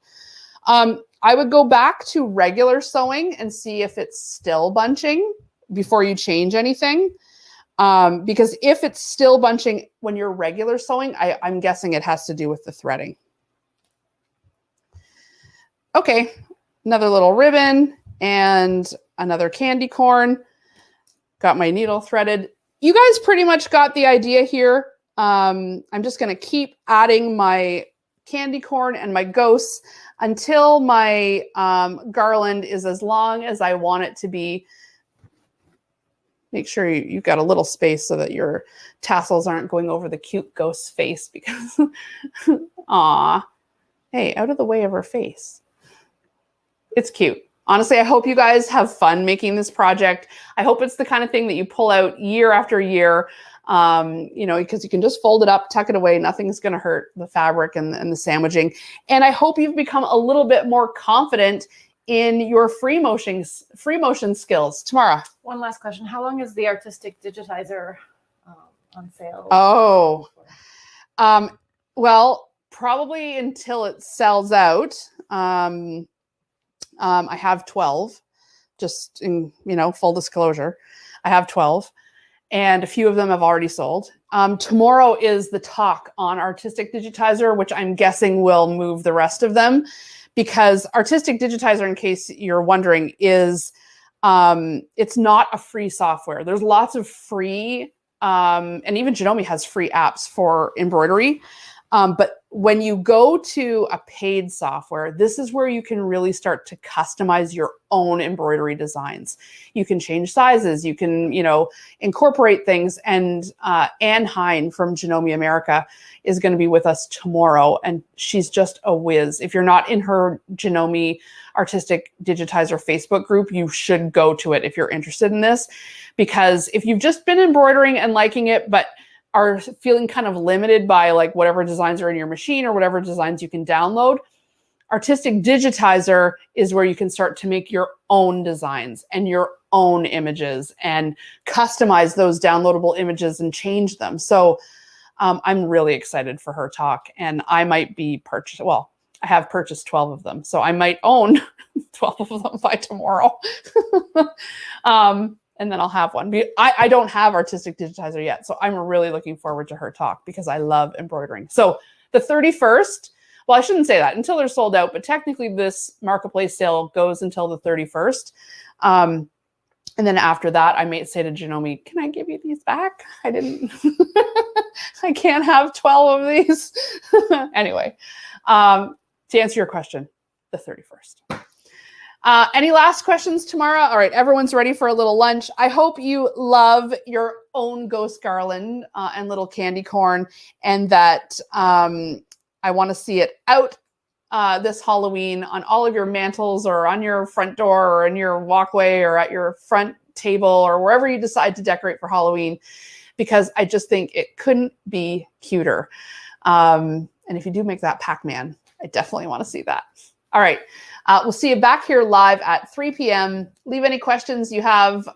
Speaker 1: I would go back to regular sewing and see if it's still bunching before you change anything. Because if it's still bunching when you're regular sewing, I'm guessing it has to do with the threading. Okay, another little ribbon and another candy corn. Got my needle threaded. You guys pretty much got the idea here. I'm just going to keep adding my candy corn and my ghosts until my garland is as long as I want it to be. Make sure you've got a little space so that your tassels aren't going over the cute ghost's face, because, aw, hey, out of the way of her face. It's cute. Honestly, I hope you guys have fun making this project. I hope it's the kind of thing that you pull out year after year, because you can just fold it up, tuck it away. Nothing's going to hurt the fabric and the sandwiching. And I hope you've become a little bit more confident in your free motion skills. Tamara.
Speaker 2: One last question. How long is the artistic digitizer on sale?
Speaker 1: Oh, well, probably until it sells out. I have 12, just in, full disclosure. I have 12, and a few of them have already sold. Tomorrow is the talk on artistic digitizer, which I'm guessing will move the rest of them. Because artistic digitizer, in case you're wondering, is it's not a free software. There's lots of free, and even Janome has free apps for embroidery. But when you go to a paid software, this is where you can really start to customize your own embroidery designs. You can change sizes, you can, incorporate things. And Anne Hine from Janome America is going to be with us tomorrow, and she's just a whiz. If you're not in her Janome Artistic Digitizer Facebook group, you should go to it if you're interested in this, because if you've just been embroidering and liking it, but are feeling kind of limited by like whatever designs are in your machine or whatever designs you can download, Artistic Digitizer is where you can start to make your own designs and your own images and customize those downloadable images and change them. So I'm really excited for her talk, and I might be I have purchased 12 of them, so I might own 12 of them by tomorrow. And then I'll have one. I don't have Artistic Digitizer yet, so I'm really looking forward to her talk because I love embroidering. So the 31st, well, I shouldn't say that until they're sold out, but technically this marketplace sale goes until the 31st. And then after that, I may say to Janome, can I give you these back? I can't have 12 of these. Anyway, to answer your question, the 31st. Any last questions, Tamara? All right, everyone's ready for a little lunch. I hope you love your own ghost garland and little candy corn, and that I want to see it out this Halloween on all of your mantles or on your front door or in your walkway or at your front table or wherever you decide to decorate for Halloween, because I just think it couldn't be cuter. And if you do make that Pac-Man, I definitely want to see that. All right. We'll see you back here live at 3 p.m. Leave any questions you have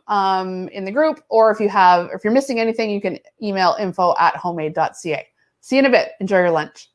Speaker 1: in the group, or if you're missing anything, you can email info@homemade.ca. See you in a bit. Enjoy your lunch.